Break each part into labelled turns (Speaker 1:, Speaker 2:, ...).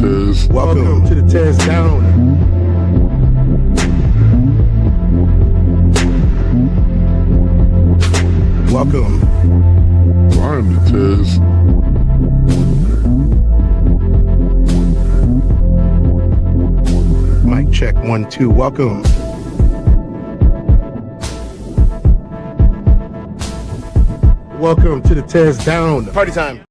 Speaker 1: Tez.
Speaker 2: Welcome to the TezDown. Welcome.
Speaker 1: I'm the Tez.
Speaker 2: Mic check 1 2. Welcome. Welcome to the TezDown. Party time.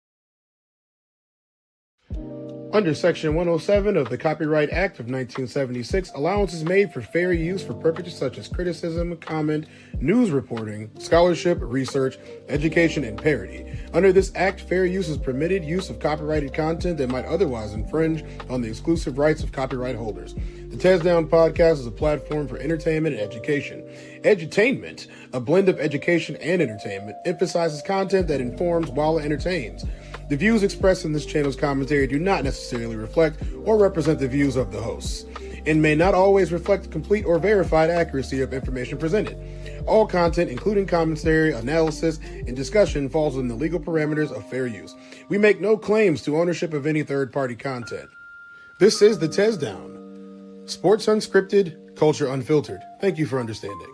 Speaker 2: Under Section 107 of the Copyright Act of 1976, allowance is made for fair use for purposes such as criticism, comment, news reporting, scholarship, research, education, and parody. Under this act, fair use is permitted use of copyrighted content that might otherwise infringe on the exclusive rights of copyright holders. The TezDown podcast is a platform for entertainment and education. Edutainment, a blend of education and entertainment, emphasizes content that informs while it entertains. The views expressed in this channel's commentary do not necessarily reflect or represent the views of the hosts, and may not always reflect the complete or verified accuracy of information presented. All content, including commentary, analysis, and discussion, falls within the legal parameters of fair use. We make no claims to ownership of any third-party content. This is the TezDown. Sports unscripted, culture unfiltered. Thank you for understanding.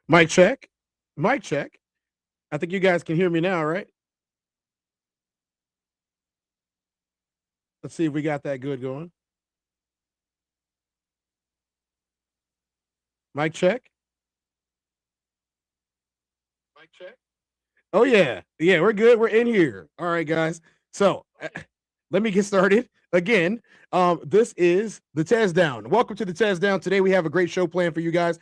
Speaker 2: Mic check. Mic check. I think you guys can hear me now, right? Let's see if we got that good going. Mic check. Mic check. Oh, yeah. Yeah, we're good. We're in here. All right, guys. So let me get started again. This is the TezDown. Welcome to the TezDown. Today we have a great show planned for you guys.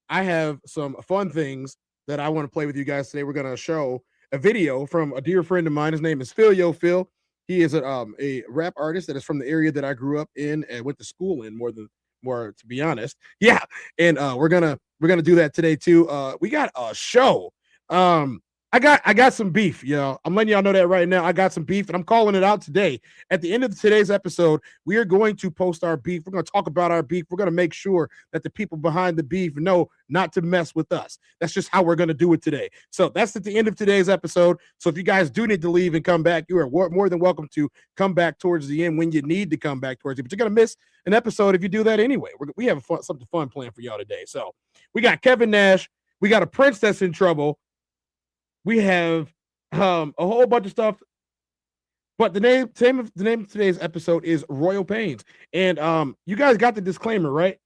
Speaker 2: I have some fun things that I want to play with you guys today. We're going to show a video from a dear friend of mine. His name is PhilYoPhil. He is a rap artist that is from the area that I grew up in and went to school in, more to be honest. Yeah, and we're gonna do that today too. We got a show. I got some beef, y'all. I'm letting y'all know that right now. I got some beef, and I'm calling it out today. At the end of today's episode, we are going to post our beef. We're going to talk about our beef. We're going to make sure that the people behind the beef know not to mess with us. That's just how we're going to do it today. So that's at the end of today's episode. So if you guys do need to leave and come back, you are more than welcome to come back towards the end when you need to come back towards it. But you're going to miss an episode if you do that anyway. We have something fun planned for y'all today. So we got Kevin Nash. We got a Prince that's in trouble. We have a whole bunch of stuff, but the name of today's episode is Royal Pains. And you guys got the disclaimer, right?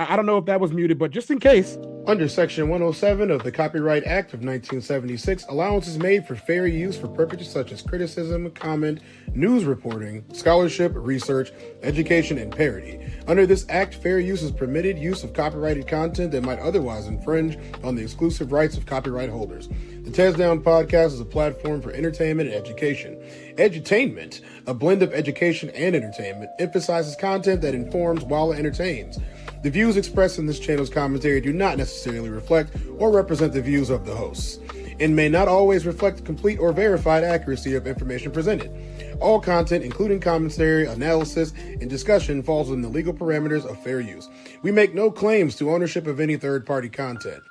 Speaker 2: I don't know if that was muted, but just in case. Under Section 107 of the Copyright Act of 1976, allowance is made for fair use for purposes such as criticism, comment, news reporting, scholarship, research, education, and parody. Under this act, fair use is permitted use of copyrighted content that might otherwise infringe on the exclusive rights of copyright holders. The TezDown podcast is a platform for entertainment and education. Edutainment, a blend of education and entertainment, emphasizes content that informs while it entertains. The views expressed in this channel's commentary do not necessarily reflect or represent the views of the hosts, and may not always reflect complete or verified accuracy of information presented. All content, including commentary, analysis, and discussion, falls within the legal parameters of fair use. We make no claims to ownership of any third-party content.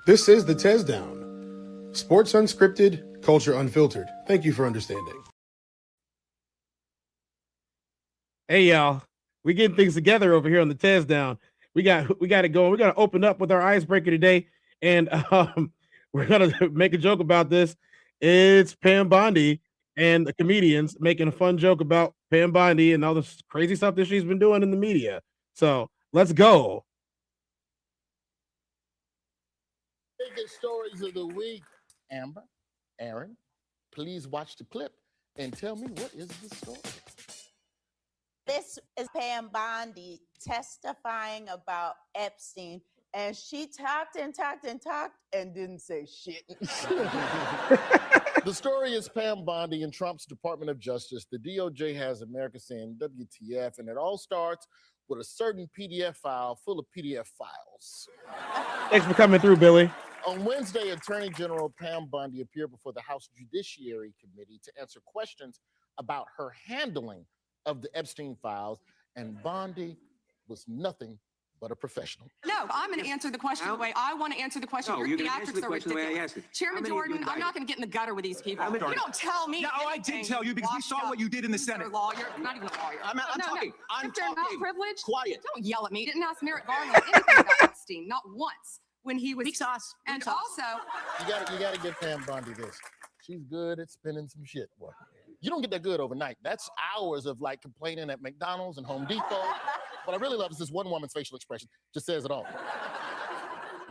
Speaker 2: This is the TezDown. Sports unscripted, culture unfiltered. Thank you for understanding. Hey, y'all. We getting things together over here on the TezDown. We got it going. We're gonna open up with our icebreaker today, and we're gonna make a joke about this. It's Pam Bondi and the comedians making a fun joke about Pam Bondi and all this crazy stuff that she's been doing in the media. So let's go.
Speaker 3: Biggest stories of the week. Amber, Aaron, please watch the clip and tell me what is the story.
Speaker 4: This is Pam Bondi testifying about Epstein, and she talked and didn't say shit.
Speaker 3: The story is Pam Bondi and Trump's Department of Justice. The DOJ has America saying WTF, and it all starts with a certain PDF file full of PDF files.
Speaker 2: Thanks for coming through, Billy.
Speaker 3: On Wednesday, Attorney General Pam Bondi appeared before the House Judiciary Committee to answer questions about her handling of the Epstein files, and Bondi was nothing but a professional.
Speaker 5: No, I'm going to answer the question the way I want to answer the question.
Speaker 6: No,
Speaker 5: Your
Speaker 6: you're going to answer the
Speaker 5: theatrics are
Speaker 6: question the way I
Speaker 5: ridiculous.
Speaker 6: asked it.
Speaker 5: Chairman Jordan, I'm not going to get in the gutter with these people. You don't tell me.
Speaker 6: No, I did tell you because we saw what you did in the Senate.
Speaker 5: You're a lawyer, not even a lawyer.
Speaker 6: I'm talking. I'm
Speaker 5: if they're not
Speaker 6: talking.
Speaker 5: privileged,
Speaker 6: Quiet.
Speaker 5: don't yell at me. Didn't ask Merrick Garland anything about Epstein, not once when he was. And also,
Speaker 3: You gotta give Pam Bondi this. She's good at spinning some shit, boy. You don't get that good overnight. That's hours of like complaining at McDonald's and Home Depot. What I really love is this one woman's facial expression. Just says it all.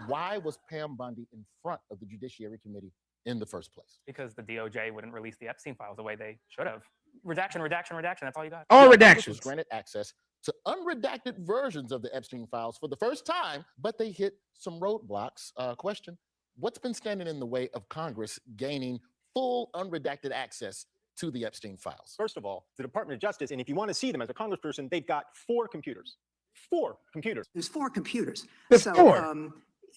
Speaker 3: Why was Pam Bondi in front of the Judiciary Committee in the first place?
Speaker 7: Because the DOJ wouldn't release the Epstein files the way they should have. Redaction. That's all you got.
Speaker 2: All
Speaker 3: Congress was
Speaker 2: redactions.
Speaker 3: granted access to unredacted versions of the Epstein files for the first time, but they hit some roadblocks. Question: what's been standing in the way of Congress gaining full unredacted access to the Epstein files?
Speaker 8: First of all, the Department of Justice, and if you want to see them as a congressperson, they've got 4 computers. 4 computers.
Speaker 9: There's 4 computers.
Speaker 2: There's
Speaker 9: So
Speaker 2: 4.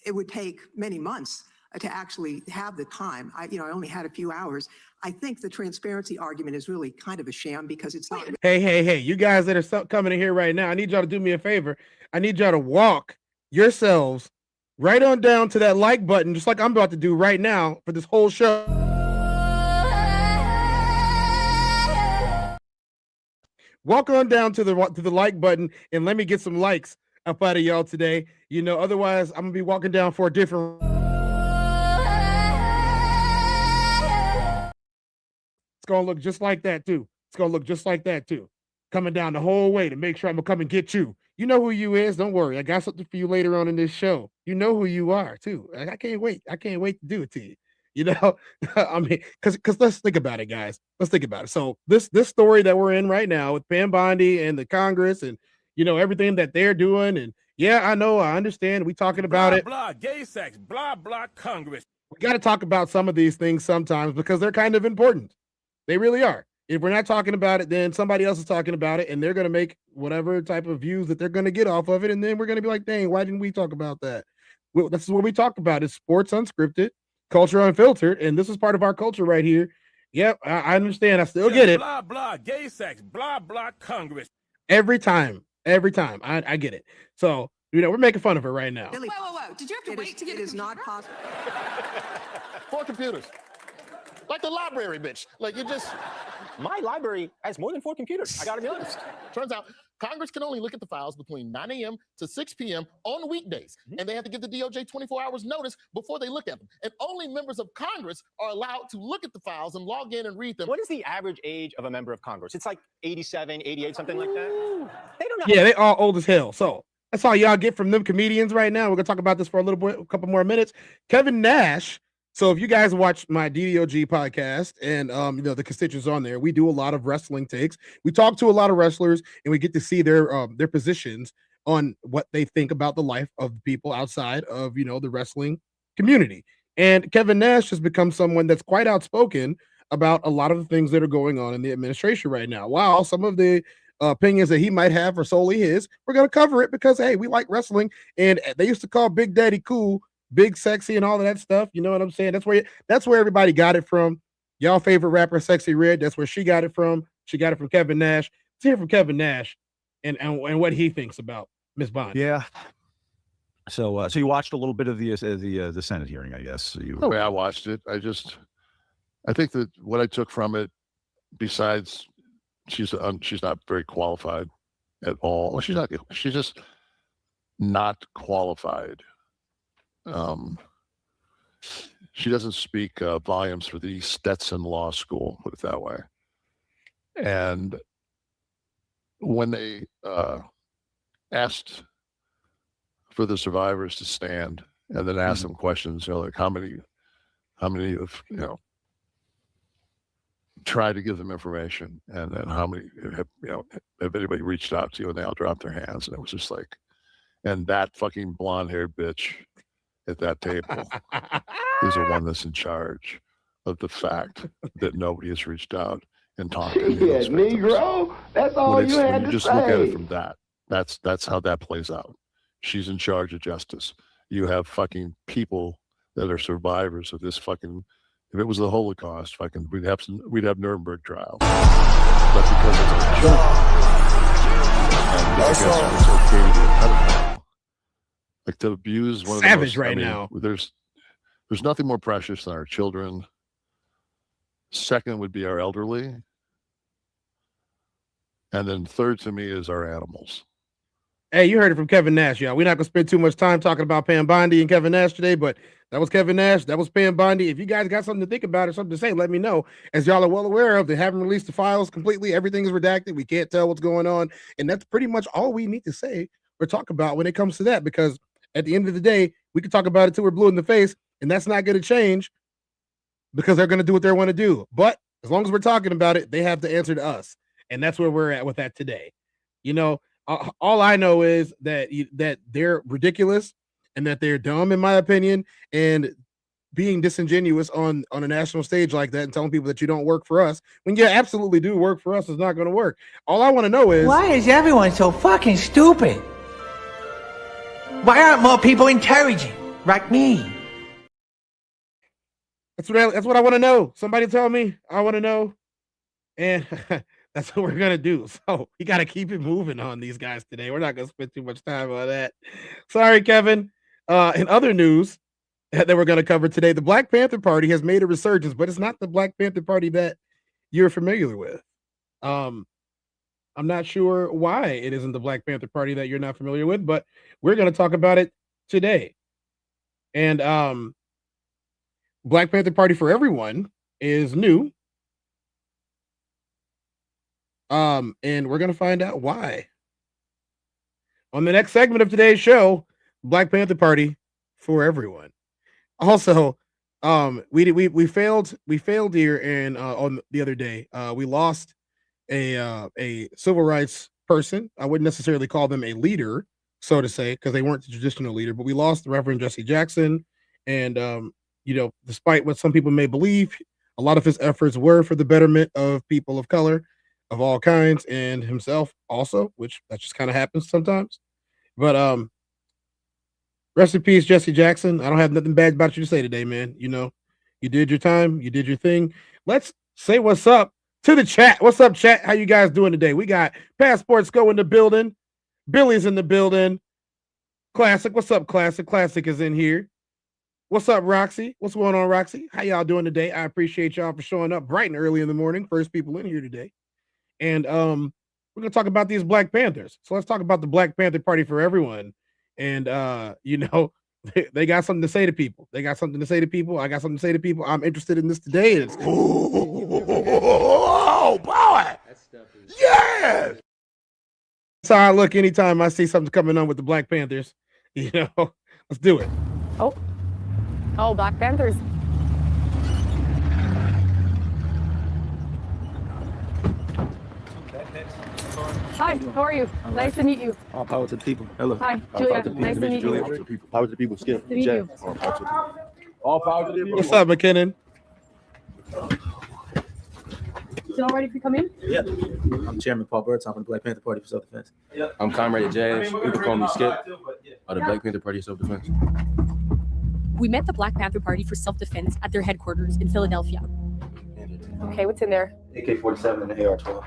Speaker 9: It would take many months to actually have the time. I only had a few hours. I think the transparency argument is really kind of a sham because it's not.
Speaker 2: Hey, you guys that are coming in here right now, I need y'all to do me a favor. I need y'all to walk yourselves right on down to that like button, just like I'm about to do right now for this whole show. Walk on down to the like button and let me get some likes up out of y'all today. You know, otherwise I'm gonna be walking down for a different. It's gonna look just like that too. Coming down the whole way to make sure I'm gonna come and get you. You know who you is. Don't worry. I got something for you later on in this show. You know who you are too. I can't wait. I can't wait to do it to you. You know, I mean, because let's think about it, guys. Let's think about it. So this story that we're in right now with Pam Bondi and the Congress and, you know, everything that they're doing. And yeah, I know, I understand. We talking about it.
Speaker 10: Blah, gay sex, blah, blah, Congress.
Speaker 2: We got to talk about some of these things sometimes because they're kind of important. They really are. If we're not talking about it, then somebody else is talking about it and they're going to make whatever type of views that they're going to get off of it. And then we're going to be like, dang, why didn't we talk about that? Well, this is what we talk about is sports unscripted, culture unfiltered, and this is part of our culture right here. Yep, I understand. I still get it.
Speaker 10: Blah, blah, gay sex, blah, blah, Congress.
Speaker 2: Every time. I get it. So, you know, we're making fun of her right now.
Speaker 5: whoa. Did you have to wait to get
Speaker 9: It is not possible.
Speaker 3: 4 computers. Like the library, bitch. Like you just.
Speaker 8: My library has more than 4 computers. I got to be honest.
Speaker 3: Turns out Congress can only look at the files between 9 a.m. to 6 p.m. on weekdays. And they have to give the DOJ 24 hours notice before they look at them. And only members of Congress are allowed to look at the files and log in and read them.
Speaker 8: What is the average age of a member of Congress? It's like 87, 88, something like that. They don't know.
Speaker 2: Yeah, they all old as hell. So That's all y'all get from them comedians right now. We're gonna talk about this for a couple more minutes. Kevin Nash. So if you guys watch my DDOG podcast and the constituents on there, we do a lot of wrestling takes. We talk to a lot of wrestlers and we get to see their positions on what they think about the life of the people outside of the wrestling community. And Kevin Nash has become someone that's quite outspoken about a lot of the things that are going on in the administration right now. While some of the opinions that he might have are solely his, we're going to cover it because, hey, we like wrestling. And they used to call Big Daddy cool, big sexy, and all of that stuff. You know what I'm saying? That's where everybody got it from. Y'all favorite rapper, Sexy Red, that's where she got it from. She got it from Kevin Nash. Let's hear from Kevin Nash and what he thinks about Ms. Bond.
Speaker 11: Yeah. So you watched a little bit of the Senate hearing, I guess.
Speaker 1: The way I watched it, I think that what I took from it, besides she's not very qualified at all. Well, she's just not qualified. She doesn't speak volumes for the Stetson Law School, put it that way. And when they asked for the survivors to stand and then ask them questions, like how many of try to give them information, and then how many have anybody reached out to you, and they all dropped their hands, and it was just like, and that fucking blonde-haired bitch at that table is the one that's in charge of the fact that nobody has reached out and talked to any of those victims.
Speaker 12: Negro, that's all you had to
Speaker 1: just
Speaker 12: say.
Speaker 1: look at it from that. That's how that plays out. She's in charge of justice. You have fucking people that are survivors of this fucking. If it was the Holocaust, we'd have Nuremberg trials. But because it's a joke, and I guess it's okay to be a pedophile, like to abuse one
Speaker 2: savage
Speaker 1: of the most,
Speaker 2: now.
Speaker 1: There's nothing more precious than our children. Second would be our elderly, and then third to me is our animals.
Speaker 2: Hey, you heard it from Kevin Nash, y'all. We're not gonna spend too much time talking about Pam Bondi and Kevin Nash today, but that was Kevin Nash. That was Pam Bondi. If you guys got something to think about or something to say, let me know. As y'all are well aware of, they haven't released the files completely. Everything is redacted. We can't tell what's going on. And that's pretty much all we need to say or talk about when it comes to that, because at the end of the day, we can talk about it till we're blue in the face, and that's not going to change because they're going to do what they want to do. But as long as we're talking about it, they have to answer to us. And that's where we're at with that today. All I know is that they're ridiculous and that they're dumb, in my opinion, and being disingenuous on a national stage like that and telling people that you don't work for us when you absolutely do work for us is not going to work. All I want to know is,
Speaker 12: Why is everyone so fucking stupid? Why aren't more people intelligent like me?
Speaker 2: That's what I want to know. Somebody tell me. I want to know. And that's what we're going to do. So we got to keep it moving on these guys today. We're not going to spend too much time on that. Sorry, Kevin. In other news that we're going to cover today, the Black Panther Party has made a resurgence, but it's not the Black Panther Party that you're familiar with. I'm not sure why it isn't the Black Panther Party that you're not familiar with, but we're going to talk about it today. And Black Panther Party for Everyone is new. And we're going to find out why. On the next segment of today's show, Black Panther Party for Everyone. Also, we failed here and on the other day. We lost a civil rights person. I wouldn't necessarily call them a leader, so to say, because they weren't the traditional leader, but we lost the Reverend Jesse Jackson. And despite what some people may believe, a lot of his efforts were for the betterment of people of color of all kinds, and himself also, which that just kind of happens sometimes. But rest in peace, Jesse Jackson. I don't have nothing bad about you to say today, man. You did your time, you did your thing. Let's say what's up to the chat. What's up, chat? How you guys doing today? We got Passports Go in the building. Billy's in the building. Classic. What's up, Classic? Classic is in here. What's up, Roxy? What's going on, Roxy? How y'all doing today? I appreciate y'all for showing up bright and early in the morning. First people in here today. And we're going to talk about these Black Panthers. So let's talk about the Black Panther Party for Everyone. And, they got something to say to people. They got something to say to people. I got something to say to people. I'm interested in this today.
Speaker 1: Oh, boy.
Speaker 12: That stuff is...
Speaker 1: Yes.
Speaker 2: how I look anytime I see something coming on with the Black Panthers. You know, let's do it.
Speaker 5: Oh, Black Panthers. Hi, how are you? Nice to meet you.
Speaker 13: All power to the people. Hello.
Speaker 5: Hi, Julia. Nice to meet you.
Speaker 13: Power to the people. Skip.
Speaker 5: To meet you.
Speaker 13: All power to the people.
Speaker 2: What's up, McKinnon?
Speaker 5: Is it all ready for you to come in?
Speaker 13: Yeah. I'm Chairman Paul Birdsong from the Black Panther Party for Self-Defense. I'm Comrade Jazz. You can call me Skip of the Black Panther Party for Self-Defense.
Speaker 5: We met the Black Panther Party for Self-Defense at their headquarters in Philadelphia. Okay, what's in there?
Speaker 13: AK-47 and the AR-12.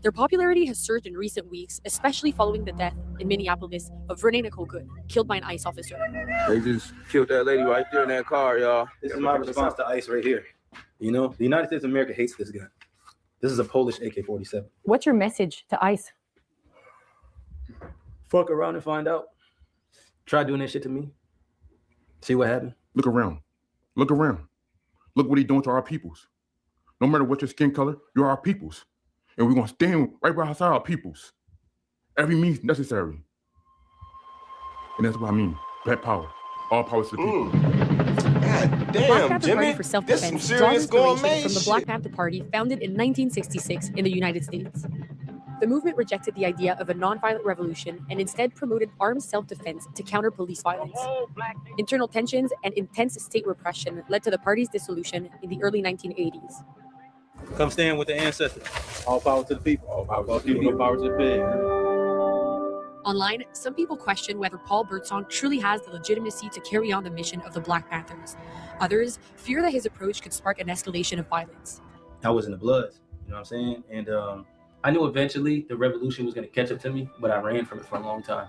Speaker 5: Their popularity has surged in recent weeks, especially following the death in Minneapolis of Renee Nicole Good, killed by an ICE officer.
Speaker 13: They just killed that lady right there in that car, y'all. This is my response to ICE right here. You know, the United States of America hates this gun. This is a Polish AK-47.
Speaker 5: What's your message to ICE?
Speaker 13: Fuck around and find out. Try doing that shit to me. See what happened.
Speaker 14: Look around. Look around. Look what he's doing to our peoples. No matter what your skin color, you're our peoples. And we're going to stand right beside our peoples. Every means necessary. And that's what I mean. Black power. All power to the people.
Speaker 10: God
Speaker 5: Black Panther
Speaker 10: Jimmy.
Speaker 5: Party for
Speaker 10: This some
Speaker 5: Self-Defense draws
Speaker 10: serious
Speaker 5: inspiration
Speaker 10: gourmet
Speaker 5: from the Black
Speaker 10: shit.
Speaker 5: Panther Party, founded in 1966 in the United States. The movement rejected the idea of a nonviolent revolution and instead promoted armed self-defense to counter police violence. Internal tensions and intense state repression led to the party's dissolution in the early 1980s.
Speaker 13: Come stand with the ancestors. All power to the people. All power to the people. No power to the pig.
Speaker 5: Online, some people question whether Paul Birdsong truly has the legitimacy to carry on the mission of the Black Panthers. Others fear that his approach could spark an escalation of violence.
Speaker 13: I was in the blood, you know what I'm saying? And I knew eventually the revolution was going to catch up to me, but I ran from it for a long time.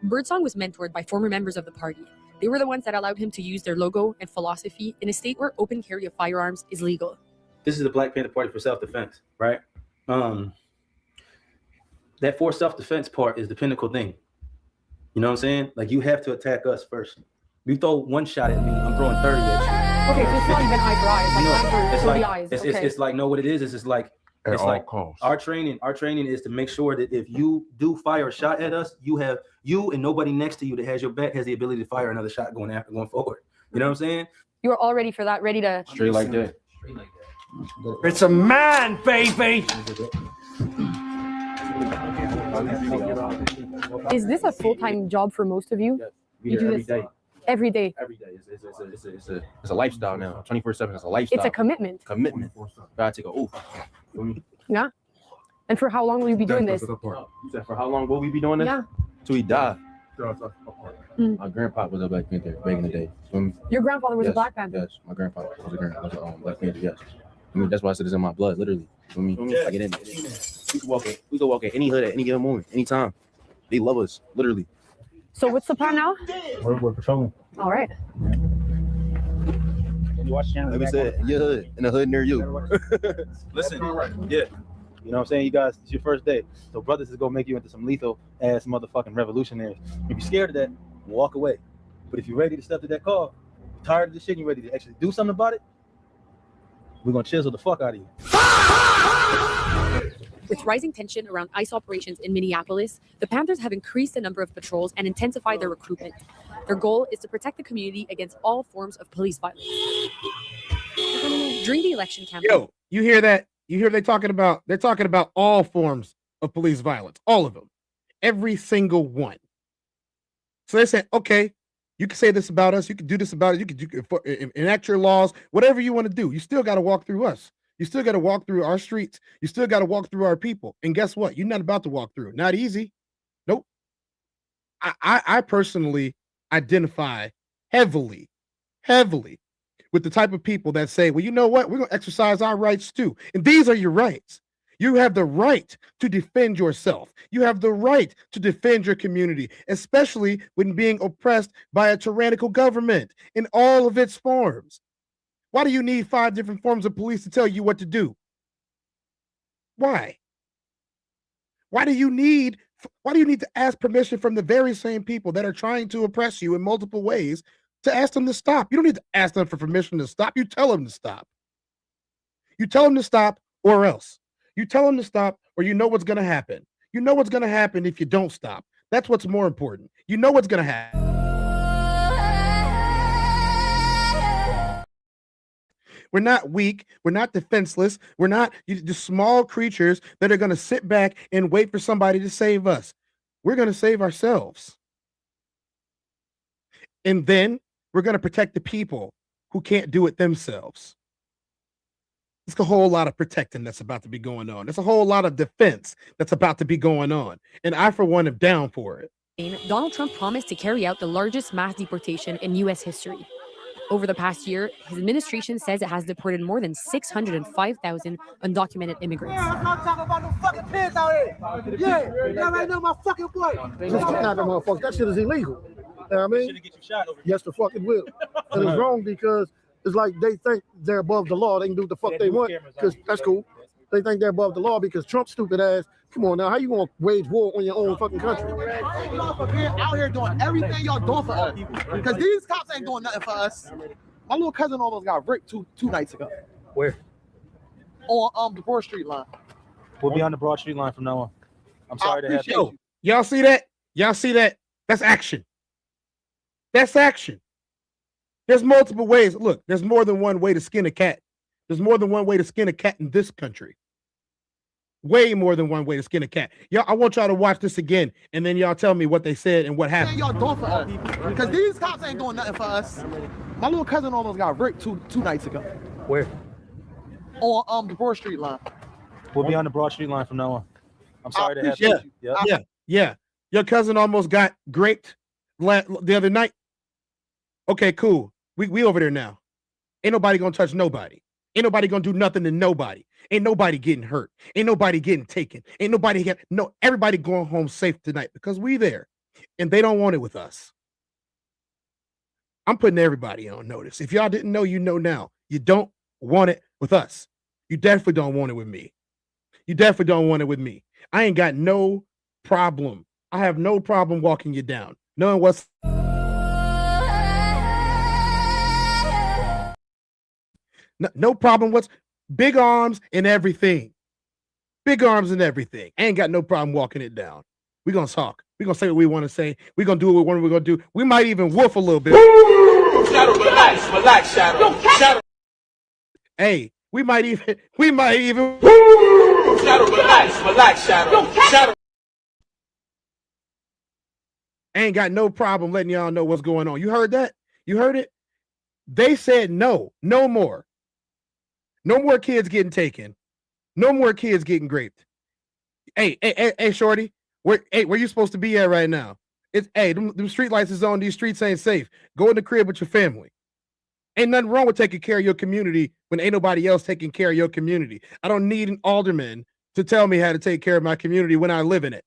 Speaker 5: Birdsong was mentored by former members of the party. They were the ones that allowed him to use their logo and philosophy in a state where open carry of firearms is legal.
Speaker 13: This is the Black Panther Party for Self-Defense, right? That for self-defense part is the pinnacle thing. You know what I'm saying? Like, you have to attack us first. You throw one shot at me, I'm throwing 30 at you.
Speaker 5: Okay, so it's not even eye for eye. It's like eye for the eyes.
Speaker 13: It's like, no, what it is it's like,
Speaker 14: At all costs.
Speaker 13: Our training is to make sure that if you do fire a shot at us, you and nobody next to you that has your back has the ability to fire another shot going forward. You know what I'm saying?
Speaker 5: You were all ready for that, ready to...
Speaker 13: Straight like that.
Speaker 10: It's a man, baby.
Speaker 5: Is this a full-time job for most of you?
Speaker 13: Yes.
Speaker 5: You do
Speaker 13: Every
Speaker 5: this
Speaker 13: day.
Speaker 5: every day?
Speaker 13: Every day. It's a lifestyle now. 24/7 is a lifestyle.
Speaker 5: It's a commitment.
Speaker 13: Commitment. Gotta take a oath.
Speaker 5: Yeah. And for how long will you be doing this?
Speaker 13: You said for how long will we be doing this?
Speaker 5: Yeah.
Speaker 13: Till we die.
Speaker 5: Mm.
Speaker 13: My grandpa was a Black Panther back in the day.
Speaker 5: Your grandfather was a Black Panther?
Speaker 13: Yes, my grandfather was a Black Panther, yes. I mean, that's why I said it's in my blood, literally. I mean, I get in there. We can walk at any hood at any given moment, anytime. They love us, literally.
Speaker 5: So what's the plan now?
Speaker 13: We're patrolling.
Speaker 5: All right.
Speaker 13: Like we said, your hood, in the hood near you. Listen, yeah. You know what I'm saying? You guys, it's your first day. So brothers is gonna make you into some lethal ass motherfucking revolutionaries. If you're scared of that, walk away. But if you're ready to step to that car, you're tired of this shit, and you're ready to actually do something about it, we're gonna chisel the fuck out of you.
Speaker 5: With rising tension around ICE operations in Minneapolis, the Panthers have increased the number of patrols and intensified their recruitment. Their goal is to protect the community against all forms of police violence. During the election campaign,
Speaker 2: Yo, you hear that? You hear they're talking about all forms of police violence, all of them, every single one. So they said, okay, you can say this about us, you can do this about it, you can enact your laws, whatever you want to do. You still got to walk through us. You still got to walk through our streets. You still got to walk through our people. And guess what? You're not about to walk through. Not easy. Nope. I personally identify heavily with the type of people that say, well, you know what? We're going to exercise our rights too. And these are your rights. You have the right to defend yourself. You have the right to defend your community, especially when being oppressed by a tyrannical government in all of its forms. Why do you need 5 different forms of police to tell you what to do? Why? Why do you need to ask permission from the very same people that are trying to oppress you in multiple ways to ask them to stop? You don't need to ask them for permission to stop. You tell them to stop. You tell them to stop or else. You tell them to stop or you know what's going to happen. You know what's going to happen if you don't stop. That's what's more important. You know what's going to happen. We're not weak. We're not defenseless. We're not just small creatures that are going to sit back and wait for somebody to save us. We're going to save ourselves. And then we're going to protect the people who can't do it themselves. There's a whole lot of protecting that's about to be going on. There's a whole lot of defense that's about to be going on. And I, for one, am down for it.
Speaker 5: Donald Trump promised to carry out the largest mass deportation in U.S. history. Over the past year, his administration says it has deported more than 605,000 undocumented immigrants.
Speaker 10: I'm not talking about no fucking pigs out here. Yeah, y'all right now, my fucking boy.
Speaker 15: Just kidnap them motherfuckers. That shit is illegal. You know what I mean? Yes, the fucking will. And it's wrong because it's like they think they're above the law. They can do what the fuck they want because that's cool. They think they're above the law because Trump's stupid ass. Come on now, how you gonna wage war on your own fucking country?
Speaker 16: Thank y'all for being out here doing everything y'all doing for us. Because these cops ain't doing nothing for us. My little cousin almost got raped two nights ago.
Speaker 13: Where?
Speaker 16: On the Broad Street line.
Speaker 13: We'll be on the Broad Street line from now on. I'm sorry to have
Speaker 2: you. Y'all see that? Y'all see that? That's action. That's action. There's multiple ways. Look, there's more than one way to skin a cat. There's more than one way to skin a cat in this country. Way more than one way to skin a cat. Y'all, I want y'all to watch this again, and then y'all tell me what they said and what happened.
Speaker 16: Y'all doing for us. Because these cops ain't doing nothing for us. My little cousin almost got raped two nights ago.
Speaker 13: Where?
Speaker 16: On the Broad Street line.
Speaker 13: We'll be on the Broad Street line from now on. I'm sorry to have you.
Speaker 2: Yeah. Your cousin almost got raped the other night. Okay, cool. We over there now. Ain't nobody gonna touch nobody. Ain't nobody gonna do nothing to nobody. Ain't nobody getting hurt. Ain't nobody getting taken. Ain't nobody everybody going home safe tonight because we there. And they don't want it with us. I'm putting everybody on notice. If y'all didn't know, you know now. You don't want it with us. You definitely don't want it with me. You definitely don't want it with me. I ain't got no problem. I have no problem walking you down. Knowing what's no problem. What's big arms and everything. Big arms and everything. I ain't got no problem walking it down. We're going to talk. We're going to say what we want to say. We're going to do what we're going to do. We might even woof a little bit.
Speaker 10: Shadow, relax, Shadow. Shadow.
Speaker 2: Hey, we might even.
Speaker 10: Shadow, relax, Shadow. Shadow.
Speaker 2: I ain't got no problem letting y'all know what's going on. You heard that? You heard it? They said no more. No more kids getting taken. No more kids getting raped. Hey, shorty, where you supposed to be at right now? It's them street lights is on. These streets ain't safe. Go in the crib with your family. Ain't nothing wrong with taking care of your community when ain't nobody else taking care of your community. I don't need an alderman to tell me how to take care of my community when I live in it.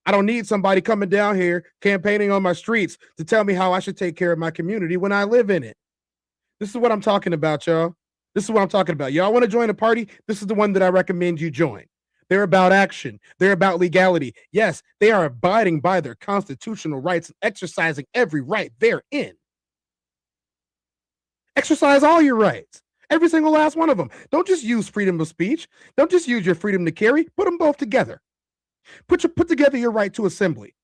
Speaker 2: I don't need somebody coming down here campaigning on my streets to tell me how I should take care of my community when I live in it. This is what I'm talking about, y'all. This is what I'm talking about. Y'all want to join a party? This is the one that I recommend you join. They're about action. They're about legality. Yes, they are abiding by their constitutional rights and exercising every right they're in. Exercise all your rights. Every single last one of them. Don't just use freedom of speech. Don't just use your freedom to carry. Put them both together. Put together your right to assembly.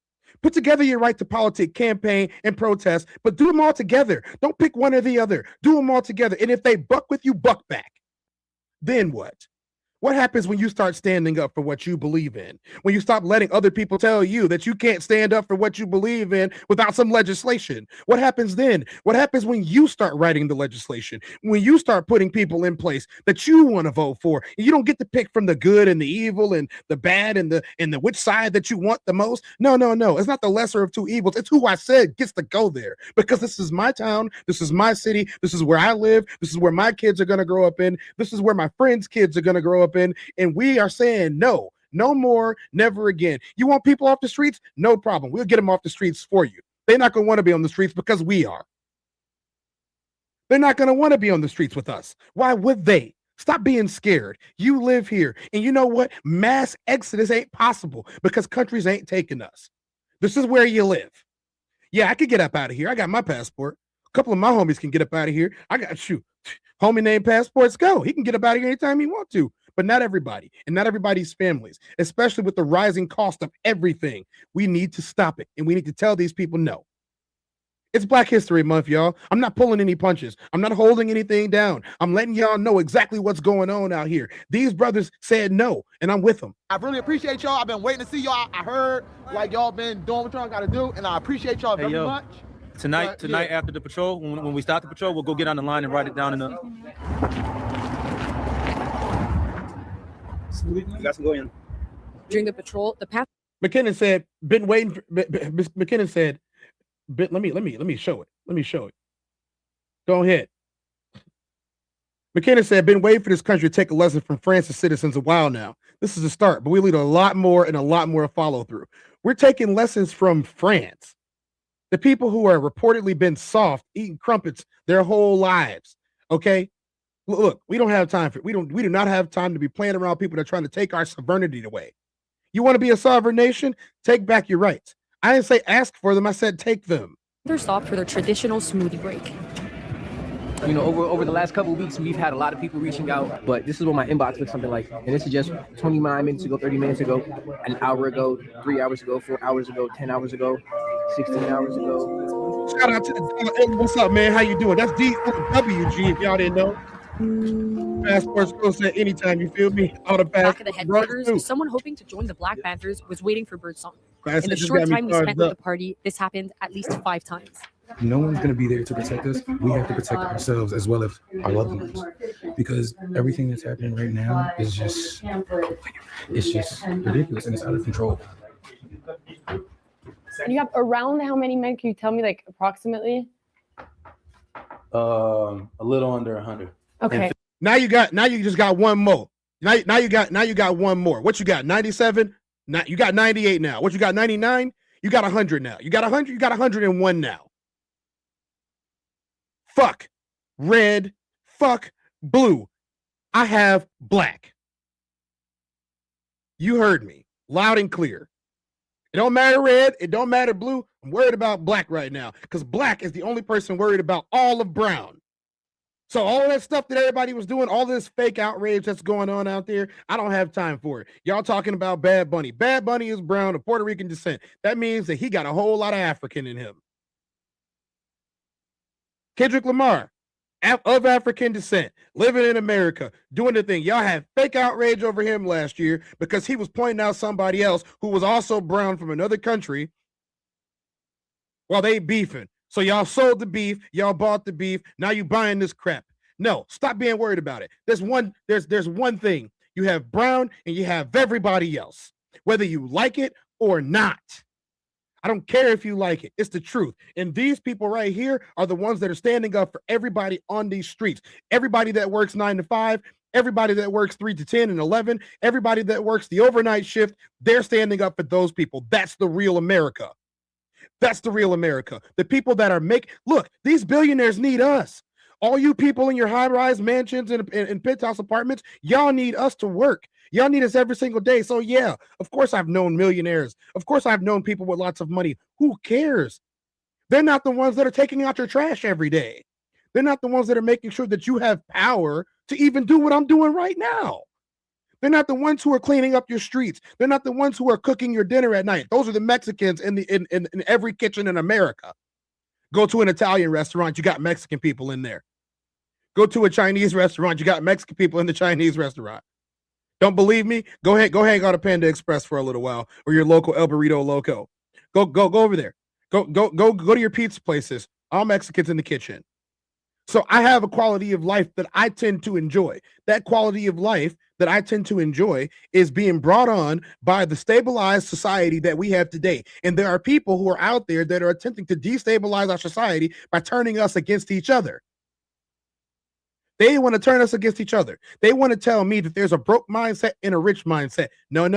Speaker 2: Put together your right to politic, campaign, and protest, but do them all together. Don't pick one or the other. Do them all together. And if they buck with you, buck back. Then what? What happens when you start standing up for what you believe in? When you stop letting other people tell you that you can't stand up for what you believe in without some legislation? What happens then? What happens when you start writing the legislation? When you start putting people in place that you want to vote for? You don't get to pick from the good and the evil and the bad and the which side that you want the most. No. It's not the lesser of two evils. It's who I said gets to go there because this is my town. This is my city. This is where I live. This is where my kids are going to grow up in. This is where my friends' kids are going to grow up in, and we are saying no more, never again. You want people off the streets? No problem. We'll get them off the streets for you. They're not going to want to be on the streets because we are. They're not going to want to be on the streets with us. Why would they? Stop being scared. You live here, and you know what? Mass exodus ain't possible because countries ain't taking us. This is where you live. Yeah, I could get up out of here. I got my passport. A couple of my homies can get up out of here. I got homie named Passports Go. He can get up out of here anytime he wants to. but not everybody, and not everybody's families, especially with the rising cost of everything. We need to stop it, and we need to tell these people no. It's Black History Month, y'all. I'm not pulling any punches. I'm not holding anything down. I'm letting y'all know exactly what's going on out here. These brothers said no, and I'm with them.
Speaker 16: I really appreciate y'all. I've been waiting to see y'all. I heard like y'all been doing what y'all got to do, and I appreciate y'all very much.
Speaker 13: Tonight after the patrol, when we start the patrol, we'll go get on the line and write it down in the. You guys can go in.
Speaker 5: During the patrol, the path.
Speaker 2: McKinnon said, "Been waiting." McKinnon said, "Let me show it. Let me show it. Go ahead." McKinnon said, "Been waiting for this country to take a lesson from France's citizens a while now. This is a start, but we need a lot more and a lot more follow through. We're taking lessons from France. The people who are reportedly been soft, eating crumpets their whole lives. Okay, look, we don't have time for it. We do not have time to be playing around people that are trying to take our sovereignty away. You want to be a sovereign nation? Take back your rights. I didn't say ask for them. I said take them."
Speaker 5: They're stopped for their traditional smoothie break.
Speaker 17: You know, over the last couple of weeks, we've had a lot of people reaching out, but this is what my inbox looks something like. And this is just 29 minutes ago, 30 minutes ago, an hour ago, 3 hours ago, 4 hours ago, 10 hours ago, 16 hours ago.
Speaker 2: Shout out to the hey, what's up, man? How you doing? That's DWG, if y'all didn't know. Passports go set anytime, you feel me? All the
Speaker 5: Back of the headquarters, someone hoping to join the Black Panthers was waiting for Birdsong. In the short time we spent with the party, this happened at least 5 times.
Speaker 18: No one's going to be there to protect us. We have to protect ourselves as well as our loved ones, because everything that's happening right now is just ridiculous and it's out of control.
Speaker 19: And you have around how many men? Can you tell me, like, approximately?
Speaker 13: A little under 100.
Speaker 19: Okay.
Speaker 2: Now you just got one more. Now you got one more. What you got? 97? You got 98 now. What you got? 99? You got 100 now. You got 100. You got 101 now. Fuck red. Fuck blue. I have black. You heard me loud and clear. It don't matter red. It don't matter blue. I'm worried about black right now because black is the only person worried about all of brown. So all of that stuff that everybody was doing, all this fake outrage that's going on out there, I don't have time for it. Y'all talking about Bad Bunny. Bad Bunny is brown of Puerto Rican descent. That means that he got a whole lot of African in him. Kendrick Lamar, of African descent, living in America, doing the thing. Y'all had fake outrage over him last year because he was pointing out somebody else who was also brown from another country while they beefing. So y'all sold the beef, y'all bought the beef, now you buying this crap. No, stop being worried about it. There's one thing. You have brown and you have everybody else, whether you like it or not. I don't care if you like it. It's the truth. And these people right here are the ones that are standing up for everybody on these streets. Everybody that works 9 to 5, everybody that works 3 to 10 and 11, everybody that works the overnight shift, they're standing up for those people. That's the real America. That's the real America. The people that are look, these billionaires need us. All you people in your high-rise mansions and penthouse apartments, y'all need us to work. Y'all need us every single day. So yeah, of course I've known millionaires. Of course I've known people with lots of money. Who cares? They're not the ones that are taking out your trash every day. They're not the ones that are making sure that you have power to even do what I'm doing right now. They're not the ones who are cleaning up your streets. They're not the ones who are cooking your dinner at night. Those are the Mexicans in every kitchen in America. Go to an Italian restaurant, you got Mexican people in there. Go to a Chinese restaurant, you got Mexican people in the Chinese restaurant. Don't believe me? Go hang out at Panda Express for a little while, or your local El Burrito Loco. Go over there. Go to your pizza places. All Mexicans in the kitchen. So I have a quality of life that I tend to enjoy. That quality of life that I tend to enjoy is being brought on by the stabilized society that we have today. And there are people who are out there that are attempting to destabilize our society by turning us against each other. They want to turn us against each other. They want to tell me that there's a broke mindset and a rich mindset. No.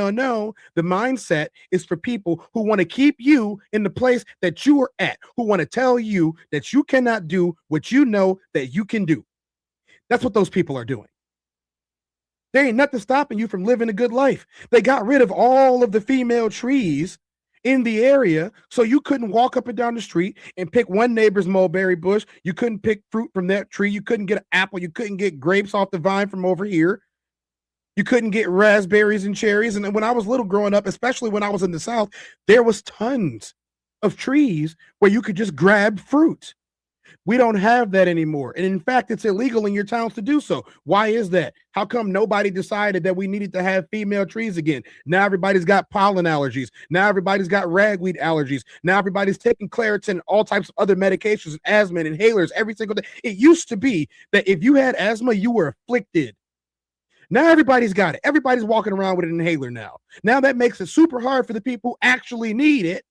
Speaker 2: The mindset is for people who want to keep you in the place that you are at, who want to tell you that you cannot do what you know that you can do. That's what those people are doing. There ain't nothing stopping you from living a good life. They got rid of all of the female trees in the area, so you couldn't walk up and down the street and pick one neighbor's mulberry bush. You couldn't pick fruit from that tree. You couldn't get an apple. You couldn't get grapes off the vine from over here. You couldn't get raspberries and cherries. And when I was little growing up, especially when I was in the South, there was tons of trees where you could just grab fruit. We don't have that anymore. And in fact, it's illegal in your towns to do so. Why is that? How come nobody decided that we needed to have female trees again? Now everybody's got pollen allergies. Now everybody's got ragweed allergies. Now everybody's taking Claritin and all types of other medications, and asthma and inhalers every single day. It used to be that if you had asthma, you were afflicted. Now everybody's got it. Everybody's walking around with an inhaler now. Now that makes it super hard for the people who actually need it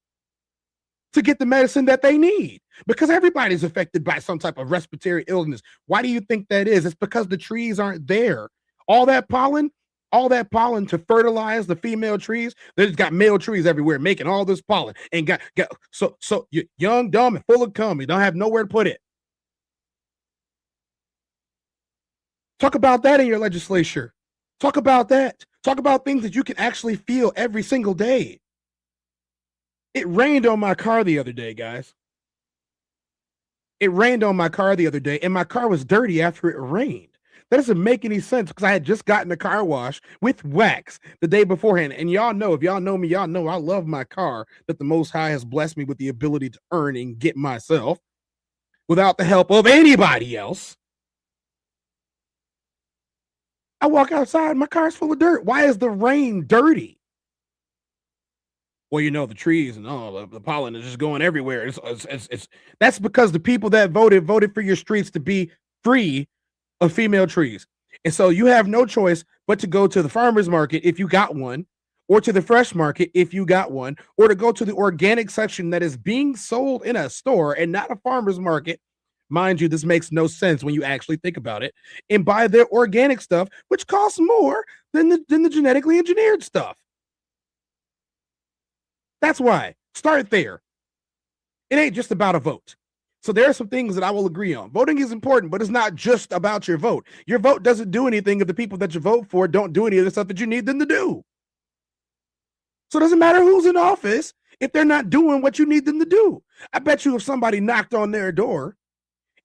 Speaker 2: to get the medicine that they need, because everybody's affected by some type of respiratory illness. Why do you think that is? It's because the trees aren't there. All that pollen to fertilize the female trees. They just got male trees everywhere making all this pollen and got so you're young, dumb, and full of cum. You don't have nowhere to put it. Talk about that in your legislature. Talk about that. Talk about things that you can actually feel every single day. It rained on my car the other day, guys. It rained on my car the other day, and my car was dirty after it rained. That doesn't make any sense because I had just gotten a car wash with wax the day beforehand. And y'all know, if y'all know me, y'all know I love my car, that the Most High has blessed me with the ability to earn and get myself without the help of anybody else. I walk outside, my car's full of dirt. Why is the rain dirty? Well, you know, the trees and all the pollen is just going everywhere. That's because the people that voted for your streets to be free of female trees. And so you have no choice but to go to the farmer's market if you got one, or to the fresh market if you got one, or to go to the organic section that is being sold in a store and not a farmer's market. Mind you, this makes no sense when you actually think about it, and buy their organic stuff, which costs more than the genetically engineered stuff. That's why. Start there. It ain't just about a vote. So there are some things that I will agree on. Voting is important, but it's not just about your vote. Your vote doesn't do anything if the people that you vote for don't do any of the stuff that you need them to do. So it doesn't matter who's in office if they're not doing what you need them to do. I bet you if somebody knocked on their door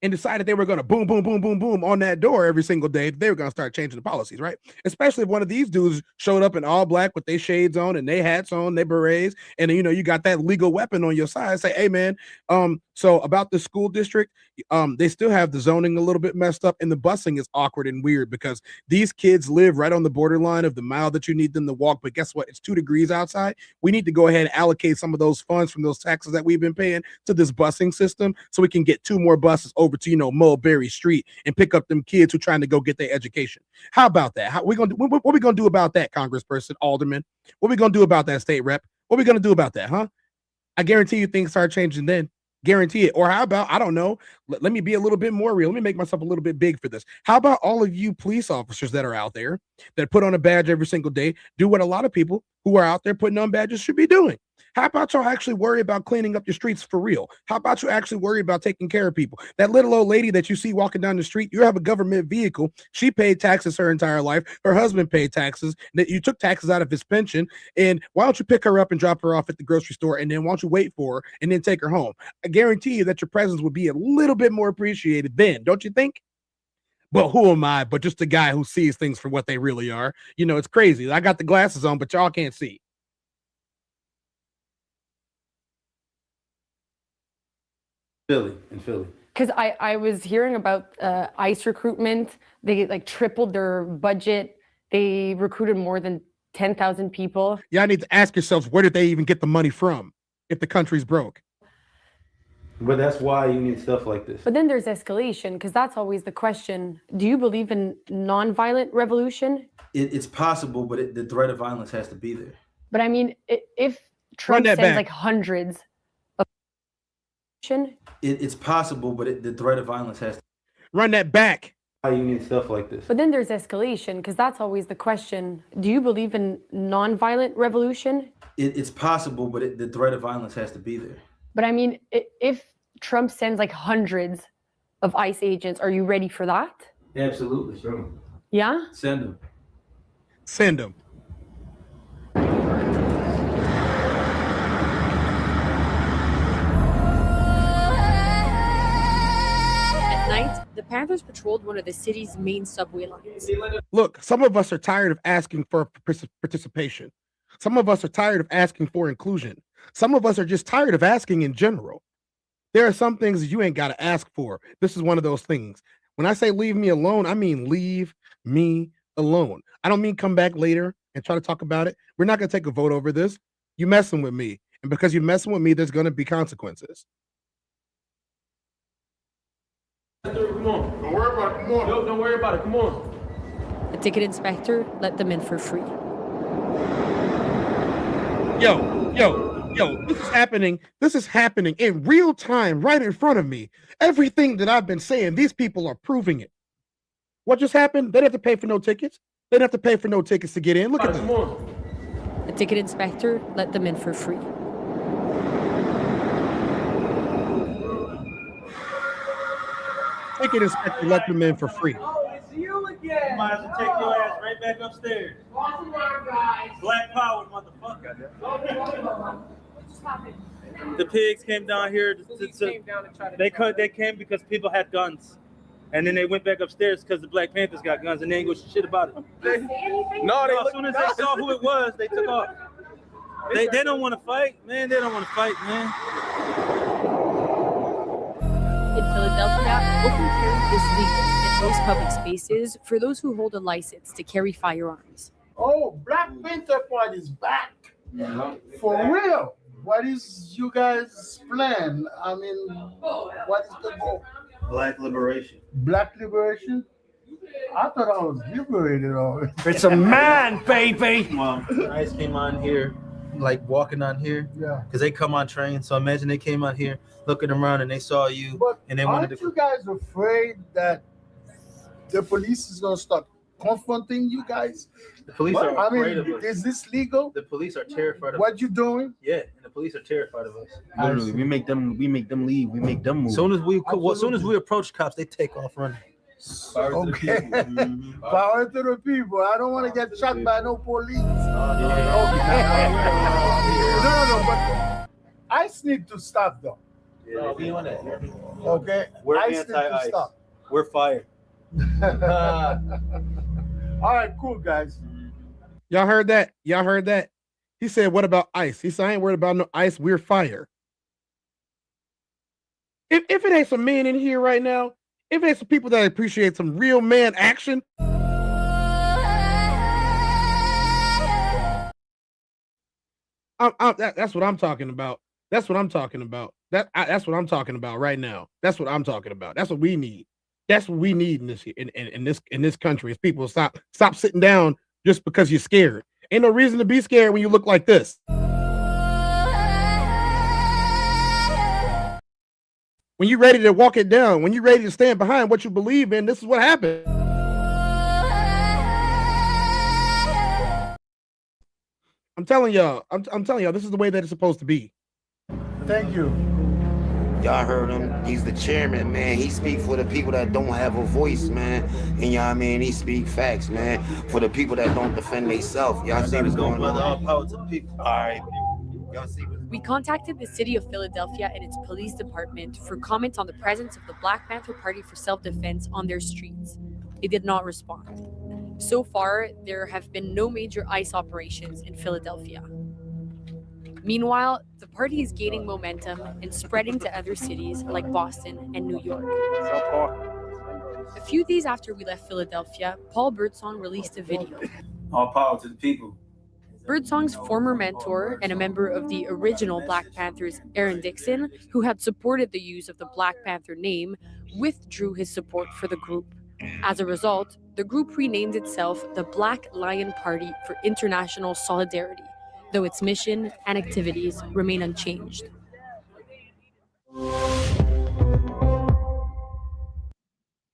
Speaker 2: and decided they were going to boom, boom, boom, boom, boom on that door every single day, they were going to start changing the policies, right? Especially if one of these dudes showed up in all black with their shades on and their hats on, their berets, and you know, you got that legal weapon on your side. Say, hey man, so about the school district, they still have the zoning a little bit messed up, and the busing is awkward and weird because these kids live right on the borderline of the mile that you need them to walk. But guess what? It's 2 degrees outside. We need to go ahead and allocate some of those funds from those taxes that we've been paying to this busing system so we can get 2 more buses over to, you know, Mulberry Street and pick up them kids who are trying to go get their education. How about that? What we gonna do about that, congressperson, alderman? What we gonna do about that, state rep? What we gonna do about that, huh? I guarantee you things start changing then. Guarantee it. Or how about, I don't know, let me be a little bit more real. Let me make myself a little bit big for this. How about all of you police officers that are out there that put on a badge every single day, do what a lot of people who are out there putting on badges should be doing? How about y'all actually worry about cleaning up your streets for real? How about you actually worry about taking care of people? That little old lady that you see walking down the street, you have a government vehicle. She paid taxes her entire life. Her husband paid taxes. That you took taxes out of his pension. And why don't you pick her up and drop her off at the grocery store? And then why don't you wait for her and then take her home? I guarantee you that your presence would be a little bit more appreciated then, don't you think? Well, who am I but just a guy who sees things for what they really are? You know, it's crazy. I got the glasses on, but y'all can't see.
Speaker 13: Philly.
Speaker 19: Because I was hearing about ICE recruitment. They like tripled their budget. They recruited more than 10,000 people.
Speaker 2: Y'all need to ask yourselves, where did they even get the money from if the country's broke?
Speaker 13: But that's why you need stuff like this.
Speaker 19: But then there's escalation, because that's always the question. Do you believe in nonviolent revolution?
Speaker 13: It's possible, but the threat of violence has to be there.
Speaker 19: But I mean, if Trump sends like hundreds of...
Speaker 13: It's possible, but the threat of violence has to...
Speaker 2: Run that back.
Speaker 13: Why you need stuff like this.
Speaker 19: But then there's escalation, because that's always the question. Do you believe in nonviolent revolution?
Speaker 13: It's possible, but the threat of violence has to be there.
Speaker 19: But I mean, if Trump sends like hundreds of ICE agents, are you ready for that?
Speaker 13: Absolutely, sure.
Speaker 19: Yeah?
Speaker 13: Send them.
Speaker 2: Send them.
Speaker 5: At night, the the Panthers patrolled one of the city's main subway lines.
Speaker 2: Look, some of us are tired of asking for participation. Some of us are tired of asking for inclusion. Some of us are just tired of asking in general. There are some things that you ain't got to ask for. This is one of those things. When I say leave me alone, I mean leave me alone. I don't mean come back later and try to talk about it. We're not going to take a vote over this. You messing with me. And because you're messing with me, there's going to be consequences.
Speaker 10: Come on. Don't worry about it. Come on. Yo, don't worry about it. Come on.
Speaker 5: A ticket inspector let them in for free.
Speaker 2: Yo, this is happening. This is happening in real time right in front of me. Everything that I've been saying, these people are proving it. What just happened? They didn't have to pay for no tickets. They didn't have to pay for no tickets to get in. Look at them.
Speaker 5: A ticket inspector let them in for free.
Speaker 2: Ticket inspector let them in for free.
Speaker 10: You again. You might have to take your ass right back upstairs. Black power, motherfucker. The pigs came down here. They came because people had guns. And then they went back upstairs because the Black Panthers got guns and they ain't go shit about it. As soon as they saw who it was, they took off. They don't want to fight, man. They don't want to fight, man.
Speaker 5: In Philadelphia, open carry is legal in most public spaces for those who hold a license to carry firearms.
Speaker 15: Oh, Black Panther Party is back. For real. What is you guys' plan? I mean, what is the goal?
Speaker 13: Black liberation.
Speaker 15: Black liberation? I thought I was liberated already.
Speaker 10: It's a man, baby.
Speaker 13: Well, guys came on here, like walking on here.
Speaker 15: Yeah.
Speaker 13: Because they come on train. So imagine they came on here looking around and they saw you.
Speaker 15: But
Speaker 13: and they wanted
Speaker 15: aren't
Speaker 13: to.
Speaker 15: you guys afraid that the police is going to start confronting you guys?
Speaker 13: The police are afraid of us.
Speaker 15: Is this legal?
Speaker 13: The police are terrified of us.
Speaker 15: What you doing?
Speaker 13: Yeah, and the police are terrified of us. Literally, we make them leave. We make them move. As soon as we approach cops, they take off running.
Speaker 15: Okay. Power to the people. I don't want to get shot by no police. No, but ICE need to stop though.
Speaker 13: Yeah, we on that.
Speaker 15: Okay.
Speaker 13: We're
Speaker 15: ICE need to
Speaker 13: anti-ICE.
Speaker 15: stop.
Speaker 13: We're fire.
Speaker 15: All right, cool guys.
Speaker 2: Y'all heard that? Y'all heard that? He said, what about ICE? He said, I ain't worried about no ICE. We're fire. If it ain't some men in here right now, if it ain't some people that appreciate some real man action, that's what I'm talking about. That's what I'm talking about. That's what I'm talking about right now. That's what I'm talking about. That's what we need. That's what we need in this country is people stop sitting down just because you're scared. Ain't no reason to be scared when you look like this. When you're ready to walk it down, when you're ready to stand behind what you believe in, this is what happened. I'm telling y'all, this is the way that it's supposed to be.
Speaker 15: Thank you.
Speaker 20: Y'all heard him. He's the chairman, man. He speak for the people that don't have a voice, man. And y'all, I mean, he speak facts, man. For the people that don't defend themselves. Y'all see what's going on?
Speaker 13: All power to the people.
Speaker 20: All right. Y'all see what's
Speaker 5: We contacted the city of Philadelphia and its police department for comment on the presence of the Black Panther Party for self-defense on their streets. They did not respond. So far, there have been no major ICE operations in Philadelphia. Meanwhile, the party is gaining momentum and spreading to other cities like Boston and New York. A few days after we left Philadelphia, Paul Birdsong released a video.
Speaker 10: All power to the people.
Speaker 5: Birdsong's former mentor and a member of the original Black Panthers, Aaron Dixon, who had supported the use of the Black Panther name, withdrew his support for the group. As a result, the group renamed itself the Black Lion Party for International Solidarity, though its mission and activities remain unchanged.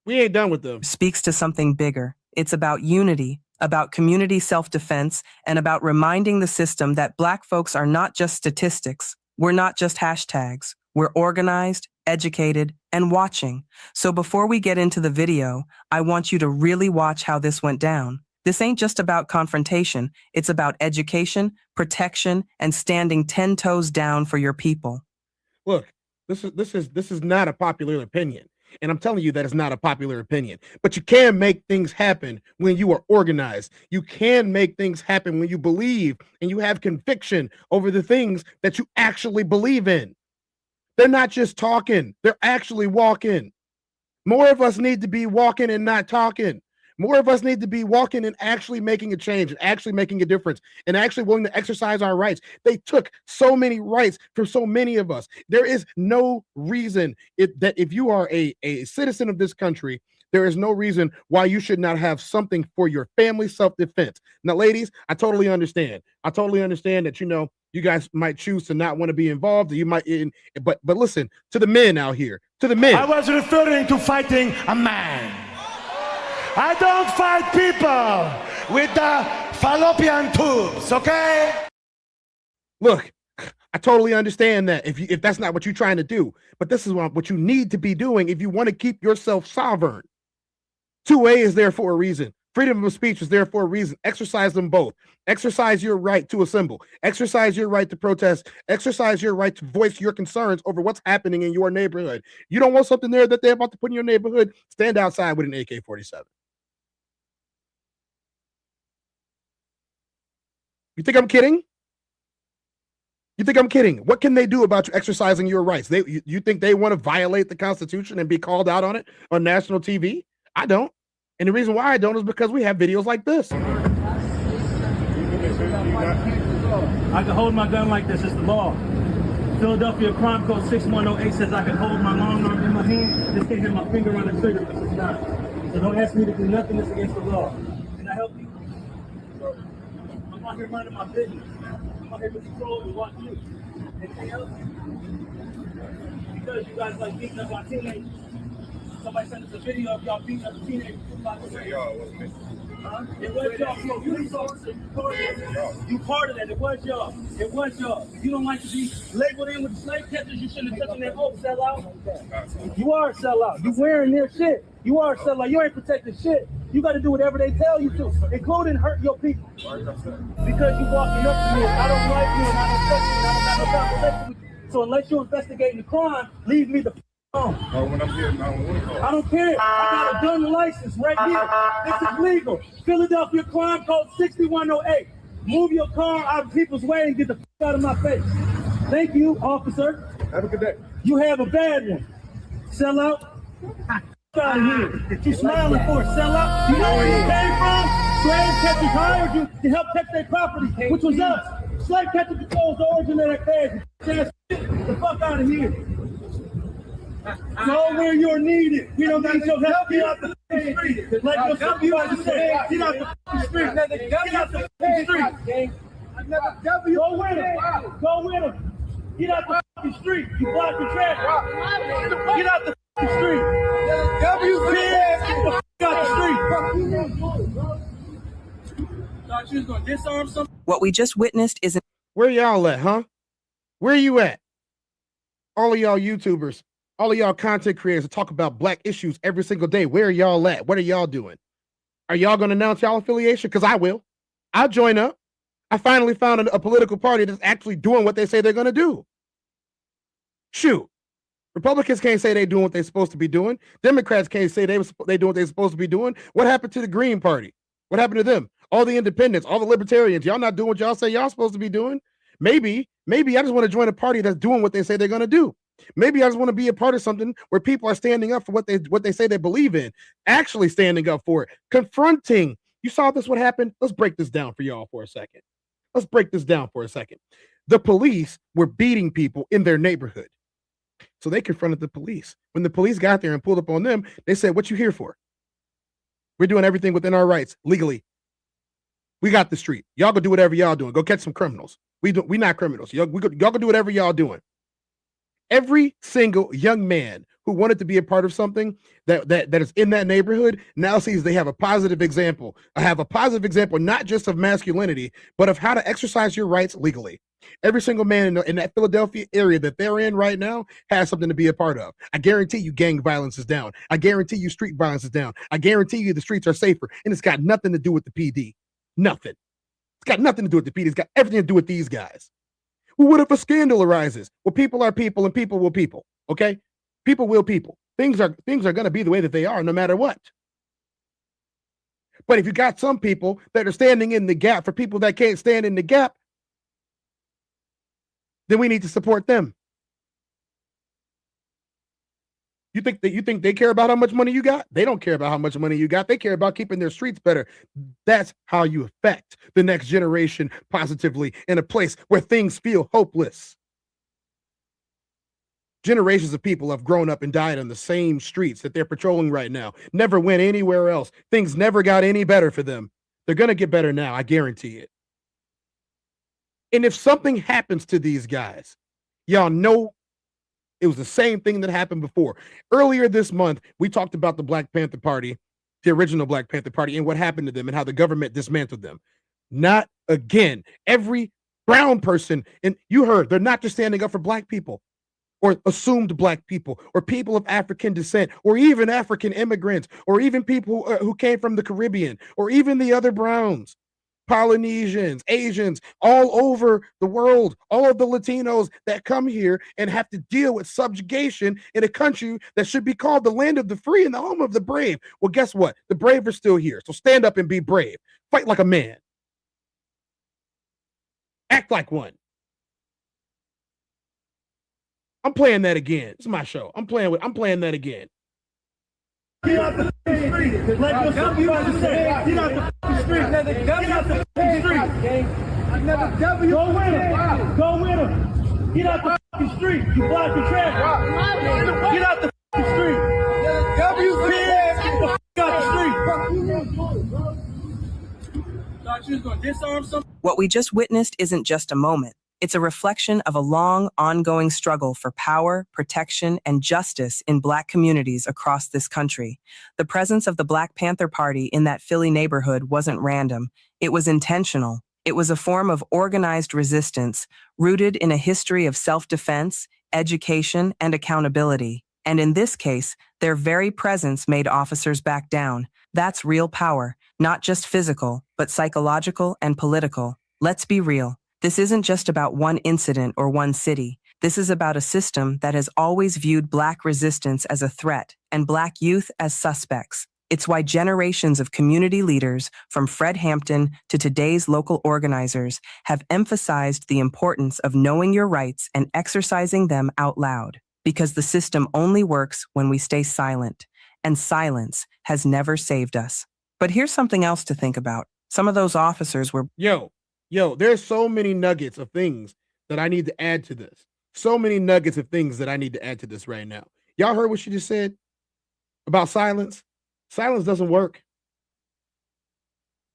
Speaker 2: We ain't done with them.
Speaker 21: Speaks to something bigger. It's about unity, about community self-defense, and about reminding the system that Black folks are not just statistics. We're not just hashtags. We're organized, educated, and watching. So before we get into the video, I want you to really watch how this went down. This ain't just about confrontation. It's about education, protection, and standing 10 toes down for your people.
Speaker 2: Look, this is not a popular opinion. And I'm telling you that is not a popular opinion. But you can make things happen when you are organized. You can make things happen when you believe and you have conviction over the things that you actually believe in. They're not just talking, they're actually walking. More of us need to be walking and not talking. More of us need to be walking and actually making a change and actually making a difference and actually willing to exercise our rights. They took so many rights from so many of us. There is no reason that if you are a citizen of this country, there is no reason why you should not have something for your family self-defense. Now, ladies, I totally understand. I totally understand that, you guys might choose to not want to be involved. You might, but listen to the men out here, to the men.
Speaker 12: I was referring to fighting a man. I don't fight people with the fallopian tubes, okay?
Speaker 2: Look, I totally understand that if that's not what you're trying to do, but this is what you need to be doing if you want to keep yourself sovereign. 2A is there for a reason. Freedom of speech is there for a reason. Exercise them both. Exercise your right to assemble. Exercise your right to protest. Exercise your right to voice your concerns over what's happening in your neighborhood. You don't want something there that they're about to put in your neighborhood? Stand outside with an AK-47. You think I'm kidding? You think I'm kidding? What can they do about you exercising your rights? You think they want to violate the Constitution and be called out on it on national TV? I don't. And the reason why I don't is because we have videos like this.
Speaker 10: I can hold my gun like this. It's the law. Philadelphia Crime Code 6108 says I can hold my long arm in my hand. Just can't hit my finger on the trigger. This is not. So don't ask me to do nothing that's against the law. Can I help you? I'm out here minding my business. I'm out here to control and watch you. Anything else? Because you guys like beating up on teenagers. Somebody sent us a video of y'all beating up a teenager. Y'all, wasn't it? It was y'all. Yo, you part of that. It was y'all. It was y'all. If you don't like to be labeled in with the slave catchers, you shouldn't have touched their hope, sellout. You are a sellout. You wearing their shit. You are a sellout. You ain't protecting shit. You got to do whatever they tell you to, including hurt your people. Because you walking up to me, I don't like you, and I don't trust you, and I don't got no conversation with you. So unless you're investigating the crime, leave me the alone. When I'm here, I don't care. I got a gun license right here. This is legal. Philadelphia Crime Code 6108. Move your car out of people's way and get the out of my face. Thank you, officer. Have a good day. You have a bad one. Sell out. Out of here. You smiling for a sellout? You know where you came from? Slave catchers hired you to help catch their property, which was us. Slave catchers controls the origin of that cash. Get the fuck out of here. Go where you're needed. We don't need your help. Get out the street. Like your supervisor said, get out the street. Get out the street. Go with him. Go with him. Get out the fucking street. You block the traffic. Get out the fucking street. Get the fuck out the street. Thought you was gonna disarm something?
Speaker 21: What we just witnessed is
Speaker 2: where y'all at, huh? Where you at? All of y'all YouTubers, all of y'all content creators that talk about black issues every single day. Where are y'all at? What are y'all doing? Are y'all gonna announce y'all affiliation? Because I will. I'll join up. I finally found a political party that's actually doing what they say they're gonna do. Shoot. Republicans can't say they're doing what they're supposed to be doing. Democrats can't say they doing what they're supposed to be doing. What happened to the Green Party? What happened to them? All the independents, all the libertarians, y'all not doing what y'all say y'all supposed to be doing. Maybe I just want to join a party that's doing what they say they're going to do. Maybe I just want to be a part of something where people are standing up for what they say they believe in, actually standing up for it, confronting. You saw this, what happened? Let's break this down for y'all for a second. Let's break this down for a second. The police were beating people in their neighborhood. So they confronted the police. When the police got there and pulled up on them, they said, "What you here for? We're doing everything within our rights, legally. We got the street. Y'all go do whatever y'all doing. Go catch some criminals. We not criminals. Y'all go do whatever y'all doing." Every single young man who wanted to be a part of something that is in that neighborhood now sees they have a positive example. I have a positive example, not just of masculinity, but of how to exercise your rights legally. Every single man in that Philadelphia area that they're in right now has something to be a part of. I guarantee you gang violence is down. I guarantee you street violence is down. I guarantee you the streets are safer. And it's got nothing to do with the PD. Nothing. It's got nothing to do with the PD. It's got everything to do with these guys. Well, what if a scandal arises? Well, people are people and people will people. Okay? People will people. Things are going to be the way that they are no matter what. But if you got some people that are standing in the gap for people that can't stand in the gap, then we need to support them. You think they care about how much money you got? They don't care about how much money you got. They care about keeping their streets better. That's how you affect the next generation positively in a place where things feel hopeless. Generations of people have grown up and died on the same streets that they're patrolling right now. Never went anywhere else. Things never got any better for them. They're going to get better now. I guarantee it. And if something happens to these guys, y'all know it was the same thing that happened before. Earlier this month, we talked about the Black Panther Party, the original Black Panther Party, and what happened to them and how the government dismantled them. Not again. Every brown person, and you heard, they're not just standing up for black people or assumed black people or people of African descent or even African immigrants or even people who came from the Caribbean or even the other browns. Polynesians, Asians, all over the world, all of the Latinos that come here and have to deal with subjugation in a country that should be called the land of the free and the home of the brave. Well, guess what? The brave are still here. So stand up and be brave. Fight like a man. Act like one. I'm playing that again. It's my show. I'm playing that again.
Speaker 12: Get out the street. Like your supervisor said, get out the street. Get out the street. Another W. Go with him. Go with him. Get out the fucking street. You blocking traffic. Get out the fucking street. W. Get the fuck out the street. Thought you was gonna disarm something.
Speaker 21: What we just witnessed isn't just a moment. It's a reflection of a long, ongoing struggle for power, protection, and justice in Black communities across this country. The presence of the Black Panther Party in that Philly neighborhood wasn't random. It was intentional. It was a form of organized resistance, rooted in a history of self-defense, education, and accountability. And in this case, their very presence made officers back down. That's real power, not just physical, but psychological and political. Let's be real. This isn't just about one incident or one city. This is about a system that has always viewed Black resistance as a threat and Black youth as suspects. It's why generations of community leaders, from Fred Hampton to today's local organizers, have emphasized the importance of knowing your rights and exercising them out loud. Because the system only works when we stay silent, and silence has never saved us. But here's something else to think about. Some of those officers were...
Speaker 2: Yo, there's so many nuggets of things that I need to add to this. So many nuggets of things that I need to add to this right now. Y'all heard what she just said about silence? Silence doesn't work.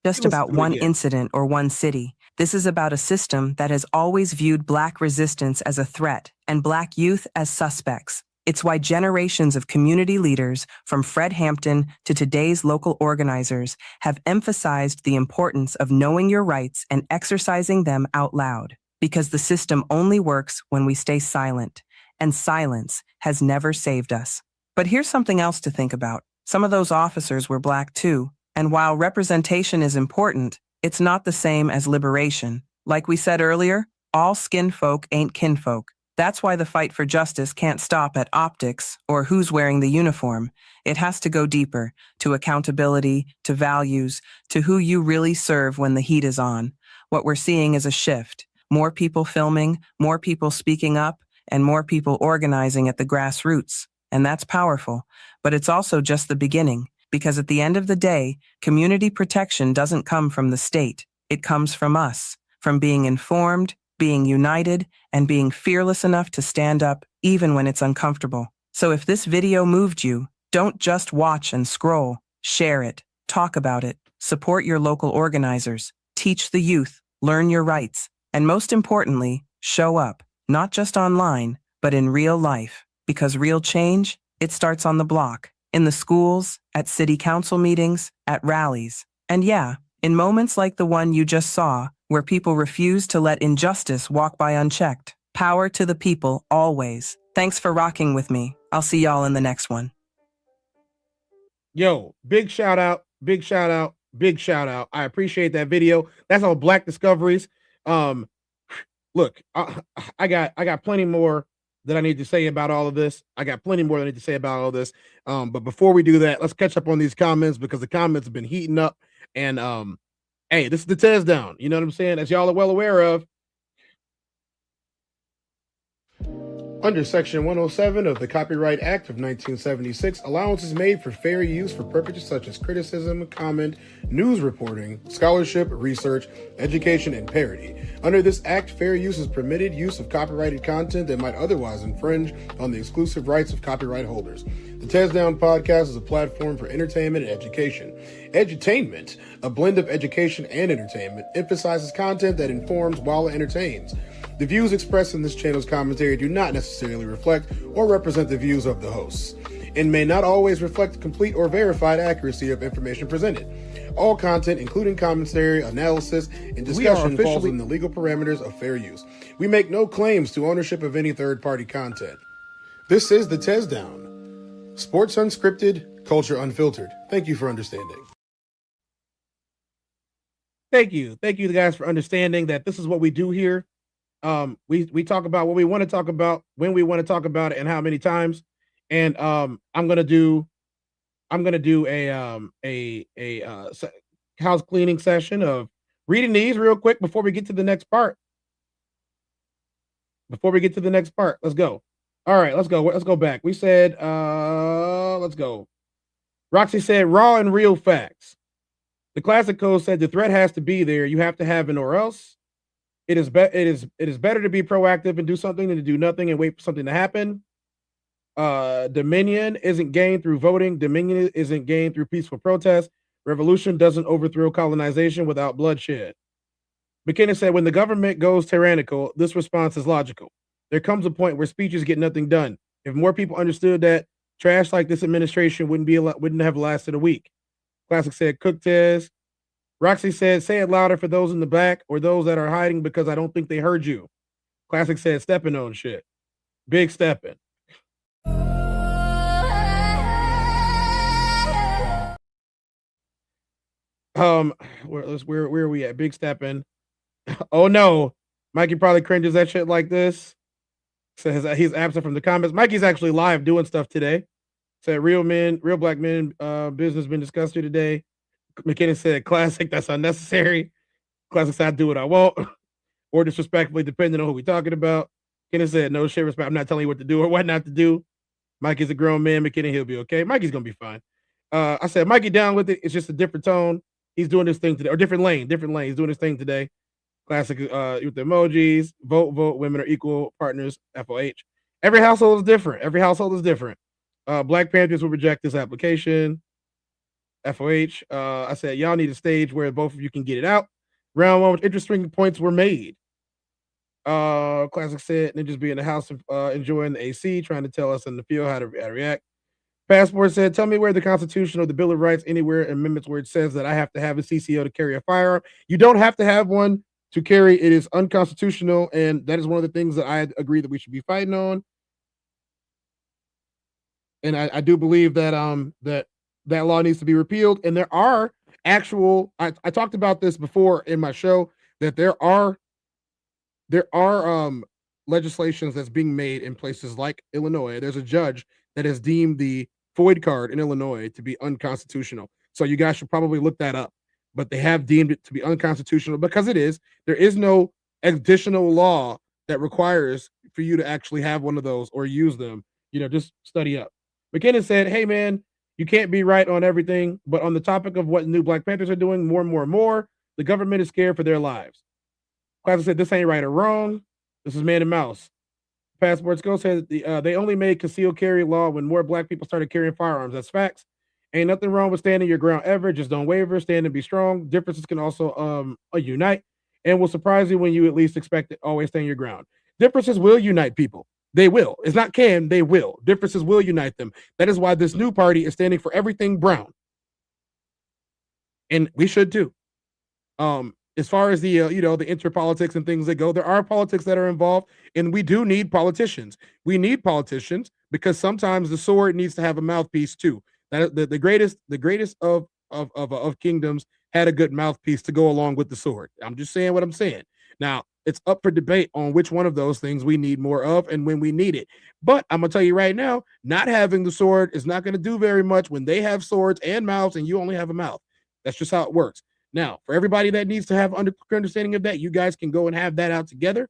Speaker 21: Just about one incident or one city. This is about a system that has always viewed Black resistance as a threat and Black youth as suspects. It's why generations of community leaders, from Fred Hampton to today's local organizers, have emphasized the importance of knowing your rights and exercising them out loud. Because the system only works when we stay silent, and silence has never saved us. But here's something else to think about. Some of those officers were Black too, and while representation is important, it's not the same as liberation. Like we said earlier, all skin folk ain't kinfolk. That's why the fight for justice can't stop at optics or who's wearing the uniform. It has to go deeper, to accountability, to values, to who you really serve when the heat is on. What we're seeing is a shift. More people filming, more people speaking up, and more people organizing at the grassroots. And that's powerful. But it's also just the beginning, because at the end of the day, community protection doesn't come from the state. It comes from us, from being informed, being united, and being fearless enough to stand up even when it's uncomfortable. So if this video moved you, don't just watch and scroll. Share it, talk about it, support your local organizers, teach the youth, learn your rights, and most importantly, show up, not just online, but in real life. Because real change, it starts on the block, in the schools, at city council meetings, at rallies. And yeah, in moments like the one you just saw, where people refuse to let injustice walk by unchecked. Power to the people, always. Thanks for rocking with me. I'll see y'all in the next one.
Speaker 2: Yo, big shout out, big shout out, big shout out. I appreciate that video. That's on Black Discoveries. Look, I got plenty more that I need to say about all of this. I got plenty more that I need to say about all of this. But before we do that, let's catch up on these comments because the comments have been heating up. And hey, this is the TezDown. You know what I'm saying? As y'all are well aware of. Under Section 107 of the Copyright Act of 1976, allowance is made for fair use for purposes such as criticism, comment, news reporting, scholarship, research, education, and parody. Under this act, fair use is permitted use of copyrighted content that might otherwise infringe on the exclusive rights of copyright holders. The TezDown podcast is a platform for entertainment and education. Edutainment, a blend of education and entertainment, emphasizes content that informs while it entertains. The views expressed in this channel's commentary do not necessarily reflect or represent the views of the hosts, and may not always reflect complete or verified accuracy of information presented. All content, including commentary, analysis, and discussion, falls within the legal parameters of fair use. We make no claims to ownership of any third-party content. This is the TezDown. Sports unscripted, culture unfiltered. Thank you for understanding. Thank you guys for understanding that this is what we do here. We talk about what we want to talk about, when we want to talk about it, and how many times. And I'm gonna do a house cleaning session of reading these real quick before we get to the next part. Let's go. All right, let's go back. We said let's go. Roxy said raw and real facts. The classic code said the threat has to be there. You have to have an or else. It is better to be proactive and do something than to do nothing and wait for something to happen. Dominion isn't gained through voting. Dominion isn't gained through peaceful protest. Revolution doesn't overthrow colonization without bloodshed. McKinnon said, when the government goes tyrannical, this response is logical. There comes a point where speeches get nothing done. If more people understood that, trash like this administration wouldn't have lasted a week. Classic said, Cook Tez. Roxy said, say it louder for those in the back or those that are hiding because I don't think they heard you. Classic said, stepping on shit. Big stepping. Where are we at? Big stepping. Oh no. Mikey probably cringes at shit like this. Says he's absent from the comments. Mikey's actually live doing stuff today. Said real black men business been discussed here today. McKinnon said, classic, that's unnecessary. Classic said, I do what I want. Or disrespectfully, depending on who we're talking about. McKinnon said, no shit, respect. I'm not telling you what to do or what not to do. Mikey's a grown man. McKinnon, he'll be okay. Mikey's going to be fine. I said, Mikey down with it. It's just a different tone. He's doing this thing today. Or different lane. He's doing this thing today. Classic with the emojis. Vote. Women are equal partners. FOH. Every household is different. Black Panthers will reject this application. FOH. I said, y'all need a stage where both of you can get it out. Round one, with interesting points were made. Classic said, Ninjas be in the house enjoying the AC, trying to tell us in the field how to react. Passport said, tell me where the Constitution or the Bill of Rights, anywhere in amendments where it says that I have to have a CCO to carry a firearm. You don't have to have one to carry. It is unconstitutional, and that is one of the things that I agree that we should be fighting on. And I do believe that that law needs to be repealed. And there are actual, I talked about this before in my show, that there are legislations that's being made in places like Illinois. There's a judge that has deemed the FOID card in Illinois to be unconstitutional. So you guys should probably look that up. But they have deemed it to be unconstitutional because it is. There is no additional law that requires for you to actually have one of those or use them. Just study up. McKinnon said, hey, man, you can't be right on everything, but on the topic of what new Black Panthers are doing, more, the government is scared for their lives. Classic said, this ain't right or wrong. This is man and mouse. Passports Go said they only made concealed carry law when more Black people started carrying firearms. That's facts. Ain't nothing wrong with standing your ground ever. Just don't waver. Stand and be strong. Differences can also unite and will surprise you when you at least expect it. Always stand your ground. Differences will unite people. They will. It's not can, they will. Differences will unite them. That is why this new party is standing for everything brown. And we should too. As far as the the interpolitics and things that go, there are politics that are involved, and we do need politicians. We need politicians because sometimes the sword needs to have a mouthpiece too. That the greatest of kingdoms had a good mouthpiece to go along with the sword. I'm just saying what I'm saying. Now, it's up for debate on which one of those things we need more of and when we need it. But I'm gonna tell you right now, not having the sword is not going to do very much when they have swords and mouths and you only have a mouth. That's just how it works. Now, for everybody that needs to have understanding of that, you guys can go and have that out together.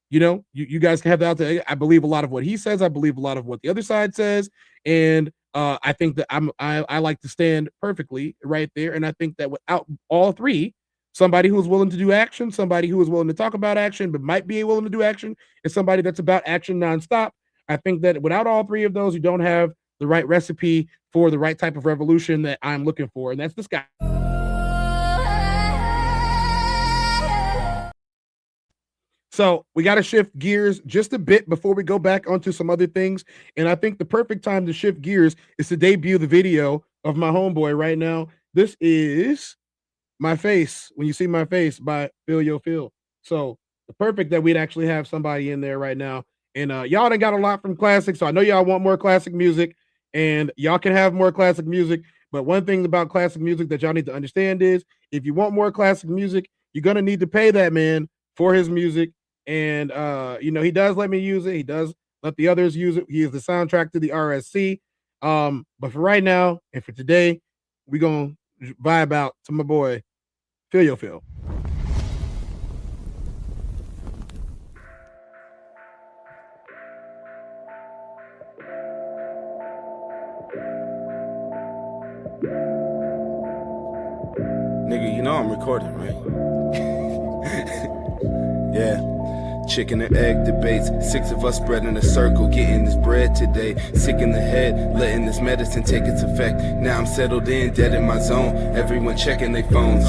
Speaker 2: You know, you guys can have that out there. I believe a lot of what he says. I believe a lot of what the other side says. And I think that I like to stand perfectly right there. And I think that without all three, somebody who is willing to do action, somebody who is willing to talk about action, but might be willing to do action, and somebody that's about action nonstop. I think that without all three of those, you don't have the right recipe for the right type of revolution that I'm looking for. And that's this guy. So we got to shift gears just a bit before we go back onto some other things. And I think the perfect time to shift gears is to debut the video of my homeboy right now. This is My Face, When You See My Face by PhilYoPhil. So the perfect that we'd actually have somebody in there right now. And y'all done got a lot from classic. So I know y'all want more classic music and y'all can have more classic music. But one thing about classic music that y'all need to understand is if you want more classic music, you're going to need to pay that man for his music. And you know, he does let me use it. He does let the others use it. He is the soundtrack to the RSC. But for right now and for today, we're gonna vibe out to my boy PhilYoPhil.
Speaker 4: Nigga, you know I'm recording, right? Yeah. Chicken and egg debates, 6 of us spreading a circle, getting this bread today. Sick in the head, letting this medicine take its effect. Now I'm settled in, dead in my zone. Everyone checking their phones.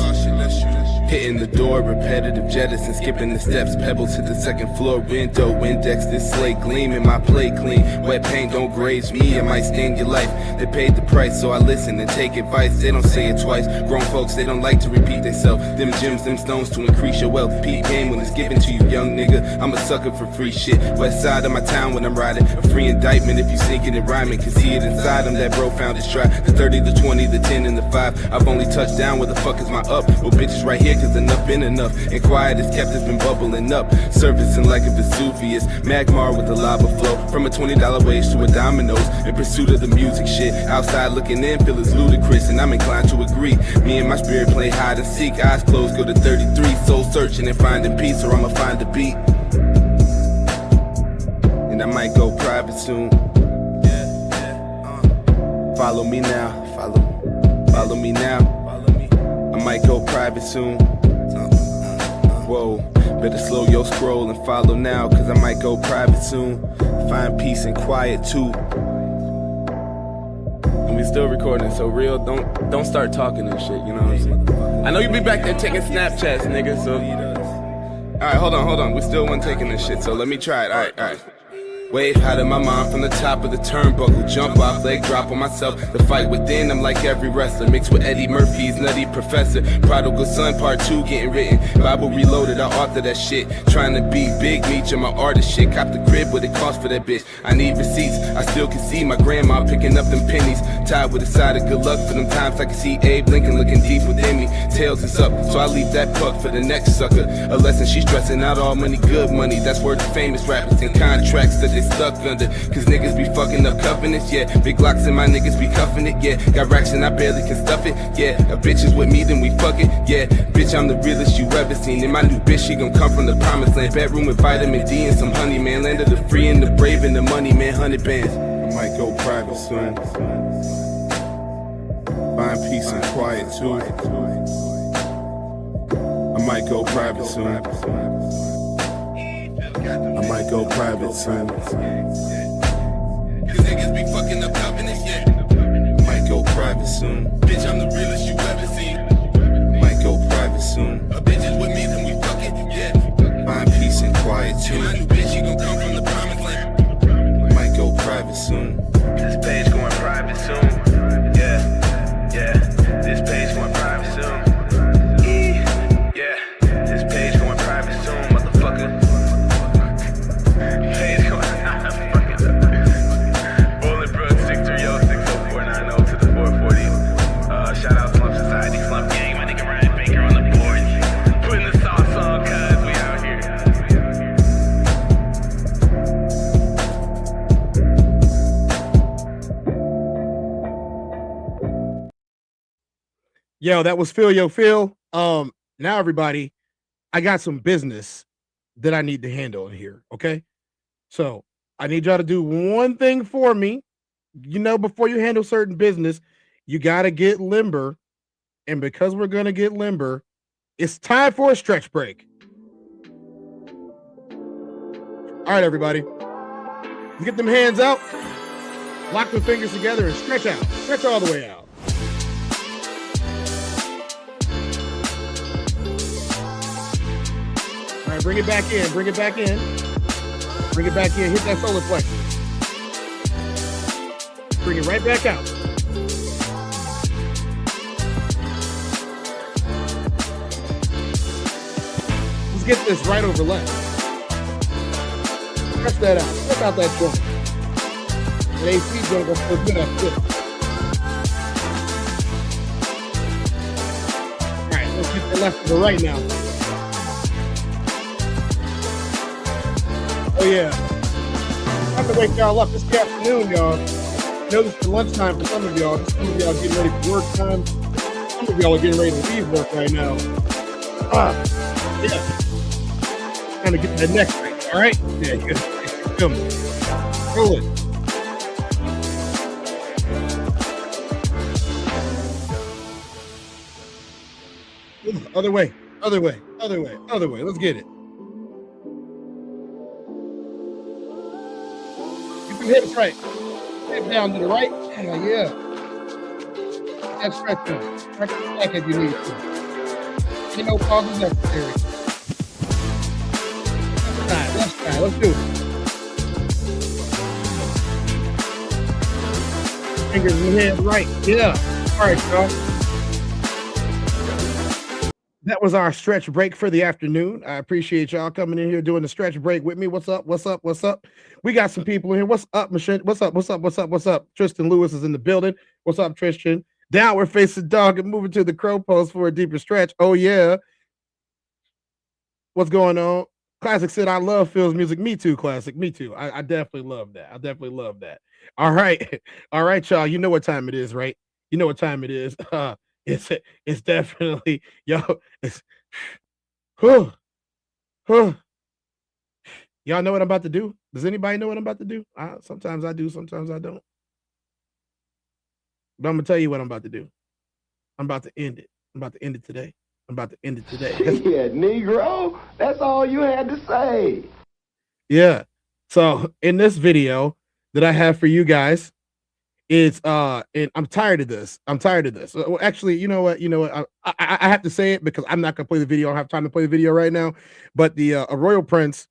Speaker 4: Hitting the door, repetitive jettison, skipping the steps, pebbles to the second floor window, index this slate gleaming, my plate clean. Wet paint don't graze me, it might stain your life. They paid the price, so I listen and take advice. They don't say it twice. Grown folks, they don't like to repeat themselves. Them gems, them stones to increase your wealth. Peak game when it's given to you, young nigga. I'm a sucker for free shit. West side of my town when I'm riding. A free indictment if you sneaking and rhyming. Can see it inside them, that bro found his try. The 30, the 20, the 10, and the 5. I've only touched down, where the fuck is my up? Well, bitches right here, cause enough been enough. And quiet as kept, has been bubbling up. Surfacing like a Vesuvius. Magmar with the lava flow. From a $20 wage to a Domino's. In pursuit of the music shit. Outside looking in, feel it's ludicrous. And I'm inclined to agree. Me and my spirit play hide and seek. Eyes closed, go to 33. Soul searching and finding peace, or I'ma find a beat. And I might go private soon. Follow me now. Follow me now. I might go private soon. Whoa, better slow your scroll and follow now, cause I might go private soon. Find peace and quiet too. And we still recording, so real, don't start talking and shit, you know what I'm saying? I know you be back there taking Snapchats, nigga, so. Alright, hold on, we still one taking this shit, so let me try it, alright. Wave high to my mind from the top of the turnbuckle. Jump off, leg drop on myself. The fight within, I'm like every wrestler. Mixed with Eddie Murphy's Nutty Professor. Prodigal Son Part 2 getting written. Bible Reloaded, I author that shit. Trying to be big, meet you, my artist shit. Cop the crib, what it cost for that bitch. I need receipts, I still can see my grandma picking up them pennies. Tied with a side of good luck for them times I can see Abe Lincoln looking deep within me. Tails is up, so I leave that puck for the next sucker. A lesson she's stressing out all money, good money. That's word to famous rappers and contracts that they stuck under, cause niggas be fucking up covenants, yeah. Big locks and my niggas be cuffing it, yeah. Got racks and I barely can stuff it, yeah. A bitch is with me, then we fuck it, yeah. Bitch, I'm the realest you ever seen. And my new bitch, she gon' come from the promised land. Bedroom with vitamin D and some honey, man. Land of the free and the brave and the money, man. 100 bands. I might go private soon. Find peace and quiet too. I might go private soon. I might go private soon. Cause niggas be fucking up covenants, yeah. I might go private soon. Bitch, I'm the realest you ever seen. I might go private soon. A bitch is with me, then we fuck it, yeah. Find peace and quiet too. And my new bitch, she gon' come from the promised land. I might go private soon. This page going private soon. Yeah, yeah. This page going private soon. Yeah, this page going private soon, motherfucker. Shout out to
Speaker 2: Yo, that was PhilYoPhil. Now everybody, I got some business that I need to handle in here. Okay. So I need y'all to do one thing for me. You know, before you handle certain business, you got to get limber. And because we're going to get limber, it's time for a stretch break. All right, everybody. Let's get them hands out. Lock the fingers together and stretch out. Stretch all the way out. All right, bring it back in. Bring it back in. Bring it back in. Hit that solar plexus. Bring it right back out. Let's get this right over left. Stretch that out. Stretch out that joint. And AC is going to go feel good after this. All right, let's get the left to the right now. Oh, yeah. I'm going to wake y'all up this afternoon, y'all. I know this is lunchtime for some of y'all. Some of y'all getting ready for work time. Some of y'all are getting ready to leave work right now. Yeah. Trying to get that neck right, all right? Yeah, you got to roll it. Other way, other way, other way, other way. Let's get it. Get some hips right. Hip down to the right. Yeah. That's stretch down. Stretch the back if you need to. Ain't no pauses necessary. Let's try. Let's do it. Fingers in the head right. Yeah. All right, y'all. That was our stretch break for the afternoon. I appreciate y'all coming in here doing the stretch break with me. What's up? What's up? What's up? We got some people in here. What's up, Michelle? What's up? What's up? What's up? What's up? Tristan Lewis is in the building. What's up, Tristan? Downward facing dog and moving to the crow pose for a deeper stretch. Oh, yeah. What's going on? Classic said, I love Phil's music. Me too, Classic. Me too. I definitely love that. I definitely love that. All right. All right, y'all. You know what time it is, right? You know what time it is. It's definitely, yo, it's, y'all know what I'm about to do? Does anybody know what I'm about to do? Sometimes I do, sometimes I don't. But I'm going to tell you what I'm about to do. I'm about to end it. I'm about to end it today. I'm about to end it today.
Speaker 6: Yeah, Negro, that's all you had to say.
Speaker 2: Yeah. So in this video that I have for you guys, it's and I'm tired of this. I'm tired of this. Well, actually, you know what? I have to say it because I'm not gonna play the video. I don't have time to play the video right now. But the a royal prince,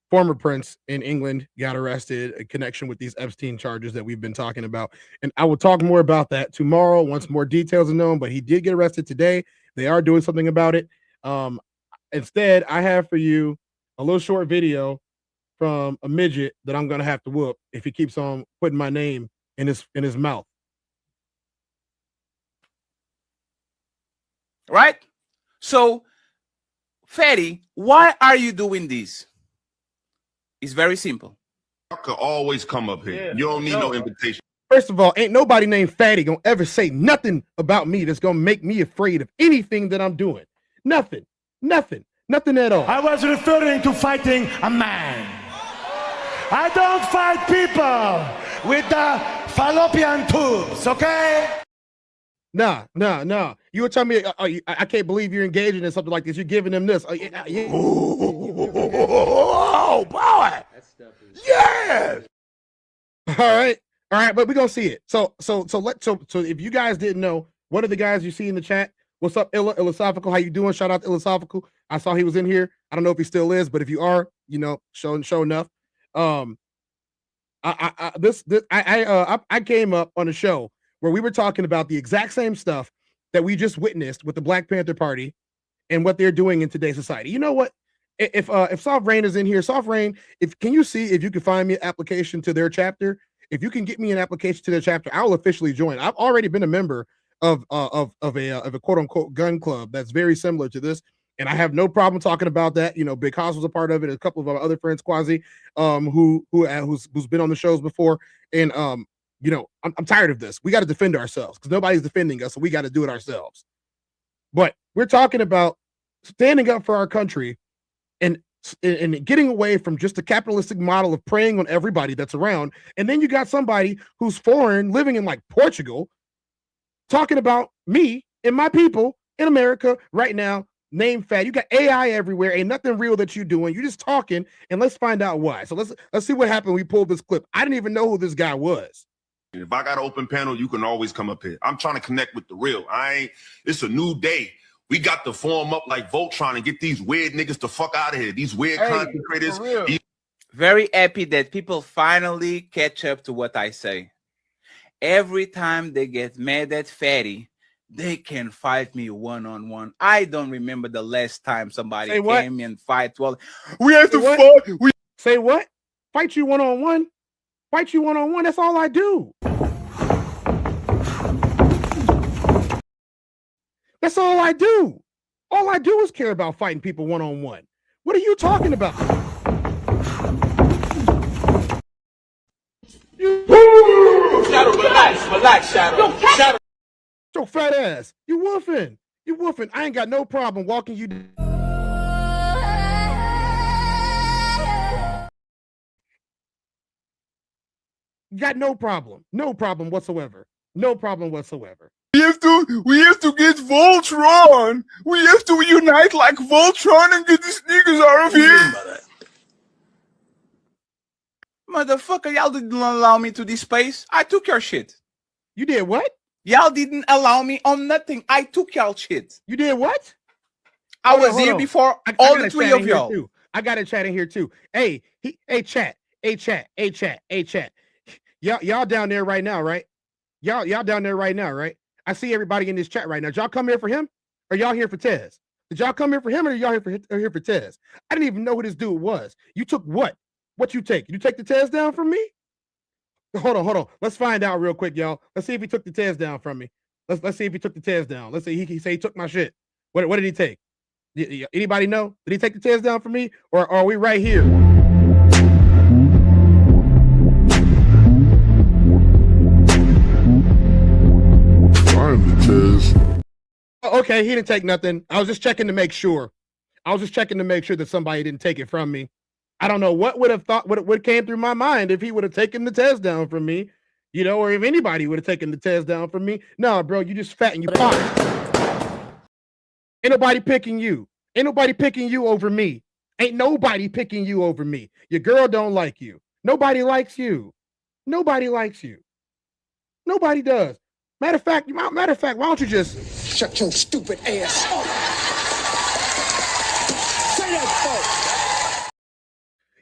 Speaker 2: former prince in England, got arrested in connection with these Epstein charges that we've been talking about. And I will talk more about that tomorrow once more details are known. But he did get arrested today. They are doing something about it. Instead, I have for you a little short video from a midget that I'm gonna have to whoop if he keeps on putting my name in his mouth.
Speaker 22: Right? So, Fetty, why are you doing this? It's very simple.
Speaker 23: I could always come up here. You don't need no invitation.
Speaker 2: First of all, ain't nobody named Fatty gonna ever say nothing about me that's gonna make me afraid of anything that I'm doing. Nothing at all.
Speaker 12: I was referring to fighting a man. I don't fight people with the fallopian tubes, okay?
Speaker 2: Nah. You were telling me, I can't believe you're engaging in something like this. You're giving them this.
Speaker 23: Oh, boy. Yes.
Speaker 2: All right, but we're gonna see it. So if you guys didn't know, one of the guys you see in the chat, what's up, Illosophical? How you doing? Shout out to Illosophical. I saw he was in here. I don't know if he still is, but if you are, show enough. I came up on a show where we were talking about the exact same stuff that we just witnessed with the Black Panther Party and what they're doing in today's society. You know what? If Soft Rain is in here, Soft Rain, can you see if you can find me an application to their chapter? If you can get me an application to their chapter, I'll officially join. I've already been a member of a quote unquote gun club that's very similar to this. And I have no problem talking about that. Big Haas was a part of it. A couple of our other friends, Quasi, who's been on the shows before. And I'm tired of this. We got to defend ourselves because nobody's defending us, so we got to do it ourselves. But we're talking about standing up for our country and getting away from just the capitalistic model of preying on everybody that's around. And then you got somebody who's foreign, living in like Portugal, talking about me and my people in America right now. Name fat. You got AI everywhere. Ain't nothing real that you're doing. You're just talking, and let's find out why. So let's see what happened when we pulled this clip. I didn't even know who this guy was.
Speaker 23: If I got an open panel, you can always come up here. I'm trying to connect with the real. It's a new day. We got to form up like Voltron and get these weird niggas the fuck out of here. These weird content creators.
Speaker 22: Very happy that people finally catch up to what I say. Every time they get mad at Fatty, they can fight me one-on-one. I don't remember the last time somebody came and fight. Well, we have to fight.
Speaker 2: Say what? Fight you one-on-one? Fight you one-on-one? That's all I do. That's all I do. All I do is care about fighting people one-on-one. What are you talking about?
Speaker 12: Shadow, relax, Shadow. Shadow.
Speaker 2: Your fat ass. You woofing. You woofing. I ain't got no problem walking you. Got no problem. No problem whatsoever. No problem whatsoever.
Speaker 22: We have to get Voltron. We have to unite like Voltron and get these niggas out of here. Motherfucker, y'all didn't allow me to this space. I took your shit.
Speaker 2: You did what?
Speaker 22: Y'all didn't allow me on nothing. I took y'all shit.
Speaker 2: You did what?
Speaker 22: I was here before all the three of y'all.
Speaker 2: I got a chat in here too. Hey, chat. Y'all down there right now, right? Y'all down there right now, right? I see everybody in this chat right now. Did y'all come here for him? Or y'all here for Tez? Did y'all come here for him or y'all here for Tez? I didn't even know who this dude was. You took what? What you take? You take the TezDown from me? Hold on. Let's find out real quick, y'all. Let's see if he took the TezDown from me. Let's see if he took the TezDown. Let's see. He say he took my shit. What did he take? Anybody know? Did he take the TezDown from me? Or are we right here? Okay, he didn't take nothing. I was just checking to make sure. That somebody didn't take it from me. I don't know what would have thought, what came through my mind if he would have taken the TezDown from me, you know, or if anybody would have taken the TezDown from me. No, bro, you just fat and you pop. Ain't nobody picking you. Ain't nobody picking you over me. Ain't nobody picking you over me. Your girl don't like you. Nobody likes you. Nobody likes you. Nobody does. Matter of fact, why don't you just shut your stupid ass up? Say that, folks.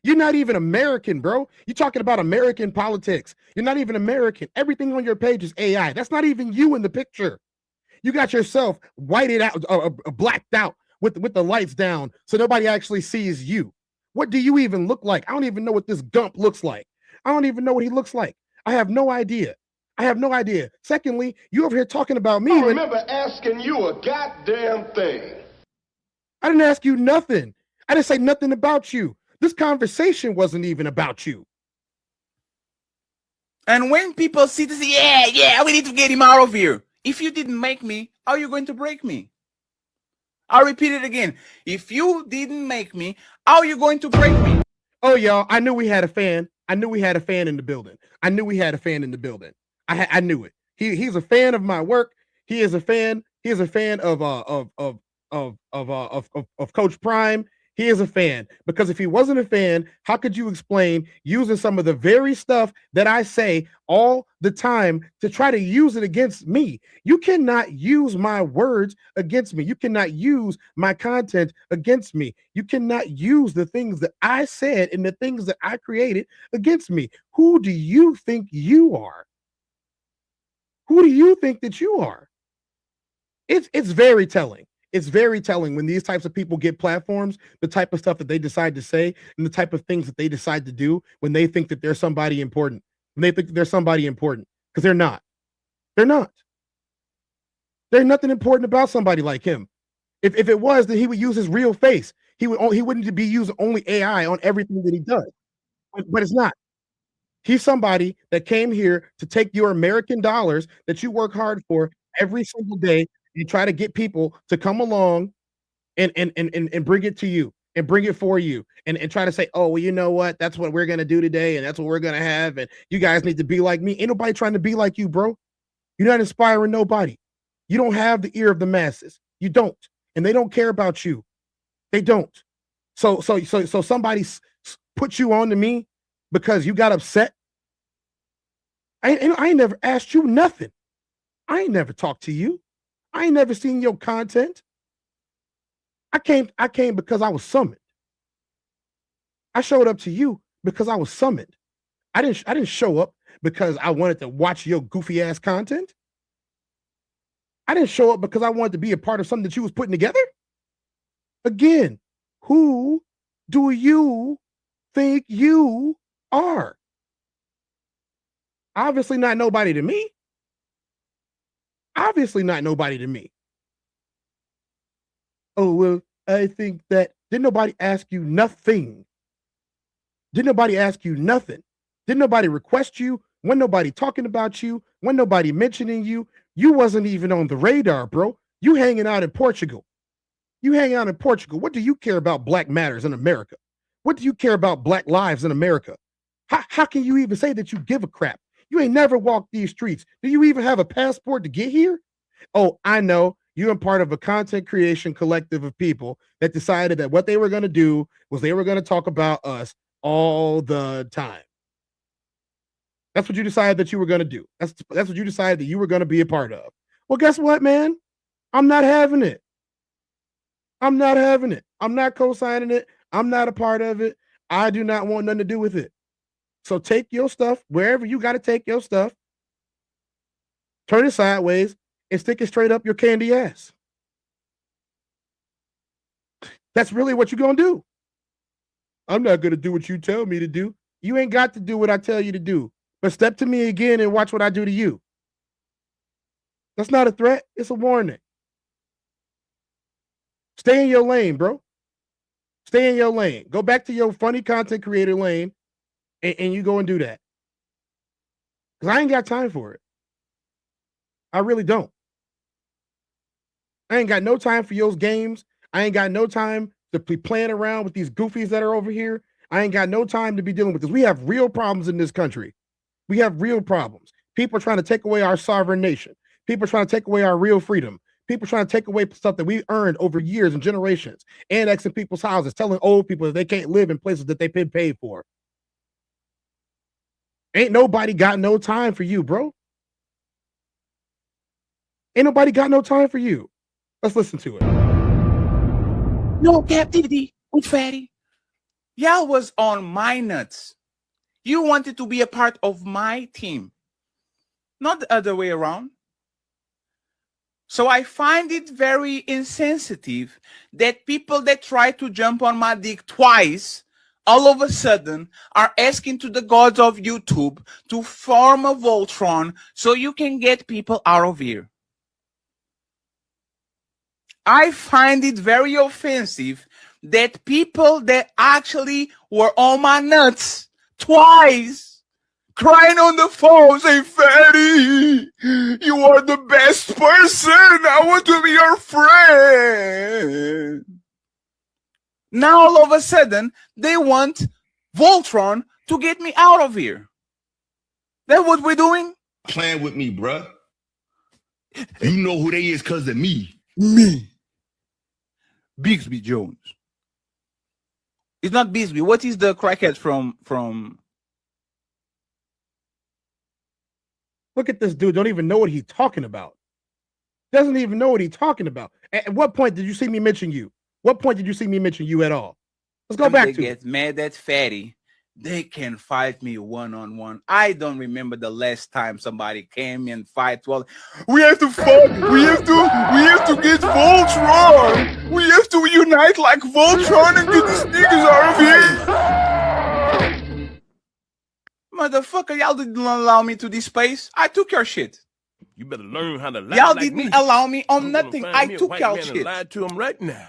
Speaker 2: You're not even American, bro. You're talking about American politics. You're not even American. Everything on your page is AI. That's not even you in the picture. You got yourself whited out, blacked out with the lights down, so nobody actually sees you. What do you even look like? I don't even know what this gump looks like. I don't even know what he looks like. I have no idea. Secondly, you over here talking about me.
Speaker 6: I remember asking you a goddamn thing.
Speaker 2: I didn't ask you nothing. I didn't say nothing about you. This conversation wasn't even about you.
Speaker 22: And when people see this, yeah, we need to get him out of here. If you didn't make me, how are you going to break me? I'll repeat it again. If you didn't make me, how are you going to break me?
Speaker 2: Oh, y'all, I knew we had a fan. I knew we had a fan in the building. I knew it. He's a fan of my work. He is a fan of Coach Prime. He is a fan, because if he wasn't a fan, how could you explain using some of the very stuff that I say all the time to try to use it against me? You cannot use my words against me. You cannot use my content against me. You cannot use the things that I said and the things that I created against me. Who do you think you are? Who do you think that you are? It's very telling. It's very telling when these types of people get platforms, the type of stuff that they decide to say and the type of things that they decide to do when they think that they're somebody important. Because they're not. They're not. There's nothing important about somebody like him. If it was, then he would use his real face. He wouldn't be using only AI on everything that he does. But it's not. He's somebody that came here to take your American dollars that you work hard for every single day and try to get people to come along and bring it to you and bring it for you and try to say, oh, well, you know what? That's what we're going to do today. And that's what we're going to have. And you guys need to be like me. Ain't nobody trying to be like you, bro. You're not inspiring nobody. You don't have the ear of the masses. You don't. And they don't care about you. They don't. So somebody put you on to me because you got upset. I ain't never asked you nothing. I ain't never talked to you. I ain't never seen your content. I came because I was summoned. I showed up to you because I was summoned. I didn't show up because I wanted to watch your goofy ass content. I didn't show up because I wanted to be a part of something that you was putting together. Again, who do you think you are? Obviously not nobody to me. Obviously not nobody to me. Oh, well, I think that. Didn't nobody ask you nothing? Didn't nobody ask you nothing? Didn't nobody request you? Wasn't nobody talking about you? Wasn't nobody mentioning you? You wasn't even on the radar, bro. You hanging out in Portugal. You hanging out in Portugal. What do you care about Black Matters in America? What do you care about Black lives in America? How can you even say that you give a crap? You ain't never walked these streets. Do you even have a passport to get here? Oh, I know. You're a part of a content creation collective of people that decided that what they were going to do was they were going to talk about us all the time. That's what you decided that you were going to do. That's what you decided that you were going to be a part of. Well, guess what, man? I'm not having it. I'm not having it. I'm not co-signing it. I'm not a part of it. I do not want nothing to do with it. So take your stuff wherever you got to take your stuff, turn it sideways, and stick it straight up your candy ass. That's really what you're going to do. I'm not going to do what you tell me to do. You ain't got to do what I tell you to do. But step to me again and watch what I do to you. That's not a threat. It's a warning. Stay in your lane, bro. Stay in your lane. Go back to your funny content creator lane and you go and do that. Because I ain't got time for it. I really don't. I ain't got no time for those games. I ain't got no time to be playing around with these goofies that are over here. I ain't got no time to be dealing with this. We have real problems in this country. We have real problems. People are trying to take away our sovereign nation. People are trying to take away our real freedom. People are trying to take away stuff that we earned over years and generations, annexing people's houses, telling old people that they can't live in places that they've been paid for. Ain't nobody got no time for you, bro. Ain't nobody got no time for you. Let's listen to it.
Speaker 22: No captivity with Fatty. Y'all was on my nuts. You wanted to be a part of my team, not the other way around. So I find it very insensitive that people that try to jump on my dick twice, all of a sudden, are asking to the gods of YouTube to form a Voltron so you can get people out of here. I find it very offensive that people that actually were on my nuts twice, crying on the phone, saying, Fatty, you are the best person. I want to be your friend. Now, all of a sudden, they want Voltron to get me out of here. That's what we're doing?
Speaker 23: Playing with me, bruh. You know who they is because of me.
Speaker 22: Me. Bixby Jones. It's not Bixby. What is the crackhead from?
Speaker 2: Look at this dude. Don't even know what he's talking about. Doesn't even know what he's talking about. At what point did you see me mention you? What point did you see me mention you at all? Let's go back to it.
Speaker 22: They get mad at Fatty. They can fight me one-on-one. I don't remember the last time somebody came and fight. Well, we have to fight. We have to get Voltron. We have to unite like Voltron and get these niggas out of here. Motherfucker, y'all didn't allow me to this space. I took your shit.
Speaker 3: You better learn how to lie.
Speaker 22: Y'all
Speaker 3: like
Speaker 22: didn't
Speaker 3: me.
Speaker 22: allow me on nothing. I took y'all shit.
Speaker 3: Lied to him right now.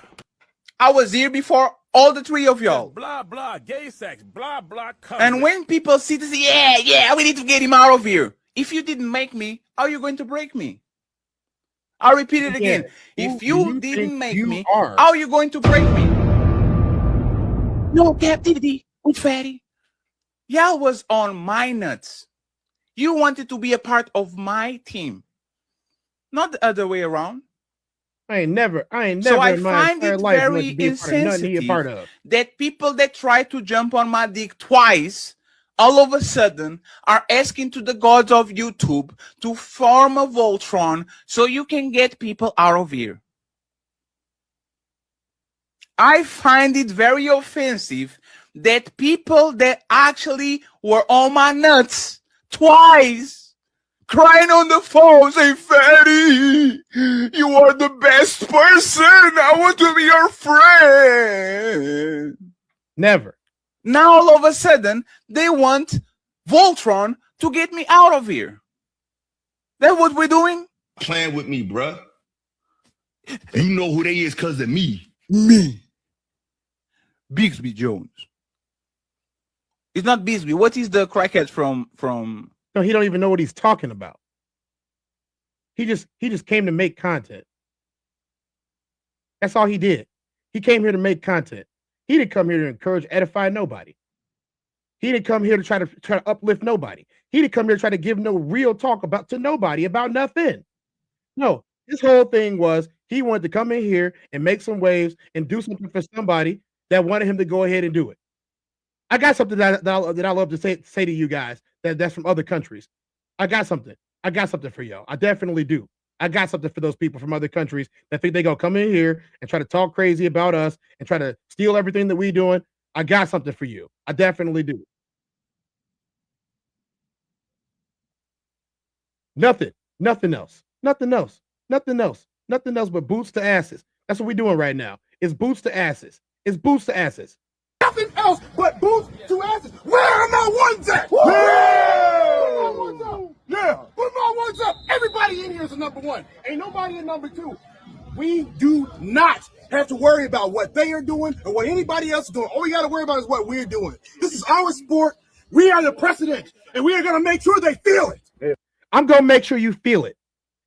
Speaker 22: I was here before all the three of y'all.
Speaker 3: Blah blah gay sex. Blah blah.
Speaker 22: And when people see this, yeah, we need to get him out of here. If you didn't make me, how are you going to break me? I'll repeat it again. If you didn't make me, how are you going to break me? No captivity with Fatty. Y'all was on my nuts. You wanted to be a part of my team, not the other way around.
Speaker 2: I ain't never
Speaker 22: So I
Speaker 2: in my
Speaker 22: find
Speaker 2: entire
Speaker 22: it
Speaker 2: life
Speaker 22: very
Speaker 2: wanted to be a part of nothing he a part
Speaker 22: insensitive
Speaker 2: of.
Speaker 22: that people that try to jump on my dick twice, all of a sudden, are asking to the gods of YouTube to form a Voltron so you can get people out of here. I find it very offensive that people that actually were on my nuts twice, crying on the phone, saying, Fatty, you are the best person. I want to be your friend.
Speaker 2: Never.
Speaker 22: Now, all of a sudden, they want Voltron to get me out of here. That's what we're doing?
Speaker 23: Playing with me, bruh. You know who they is because of me.
Speaker 22: Me. Bixby Jones. It's not Bixby. What is the crackhead from?
Speaker 2: No, he don't even know what he's talking about. He just came to make content. That's all he did. He came here to make content. He didn't come here to encourage, edify nobody. He didn't come here to try to uplift nobody. He didn't come here to try to give no real talk to nobody about nothing. No, his whole thing was he wanted to come in here and make some waves and do something for somebody that wanted him to go ahead and do it. I got something that I love to say to you guys that's from other countries. I got something for y'all. I definitely do. I got something for those people from other countries that think they gonna come in here and try to talk crazy about us and try to steal everything that we doing. I got something for you. I definitely do. Nothing else but boots to asses. That's what we're doing right now. It's boots to asses. It's boots to asses.
Speaker 12: Nothing else but boots to asses. Where are my ones at? Where my ones up? Yeah, put my ones up. Everybody in here is a number one. Ain't nobody a number two. We do not have to worry about what they are doing or what anybody else is doing. All we got to worry about is what we're doing. This is our sport. We are the precedent, and we are going to make sure they feel it.
Speaker 2: I'm going to make sure you feel it.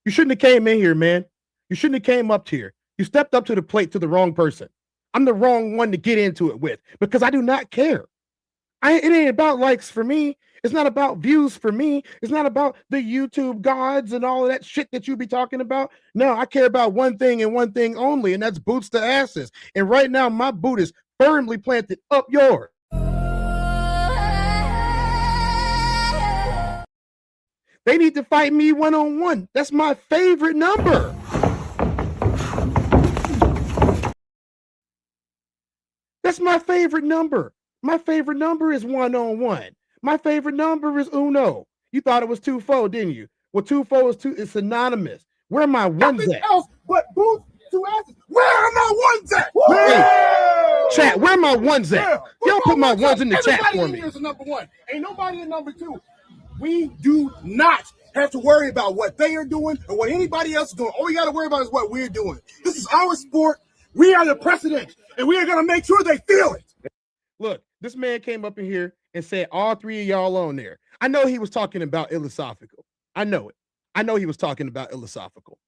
Speaker 2: You shouldn't have came in here, man. You shouldn't have came up here. You stepped up to the plate to the wrong person. I'm the wrong one to get into it with because I do not care. It ain't about likes for me. It's not about views for me. It's not about the YouTube gods and all of that shit that you be talking about. No, I care about one thing and one thing only, and that's boots to asses. And right now, my boot is firmly planted up yours. They need to fight me one-on-one. That's my favorite number. That's my favorite number. My favorite number is one-on-one. My favorite number is uno. You thought it was 2-4, didn't you? Well, 2-4 is it's synonymous. Where are my ones
Speaker 12: Nothing
Speaker 2: at?
Speaker 12: else but boots to asses. Where are my ones at?
Speaker 2: Hey, chat, where are my ones at? Y'all put my ones in the chat
Speaker 12: Everybody
Speaker 2: for
Speaker 12: in
Speaker 2: me.
Speaker 12: here is a number one. Ain't nobody a number two. We do not have to worry about what they are doing or what anybody else is doing. All we got to worry about is what we're doing. This is our sport. We are the precedent, and we are going to make sure they feel it.
Speaker 2: Look, this man came up in here and said all three of y'all on there. I know he was talking about Philosophical. I know it. I know he was talking about Philosophical.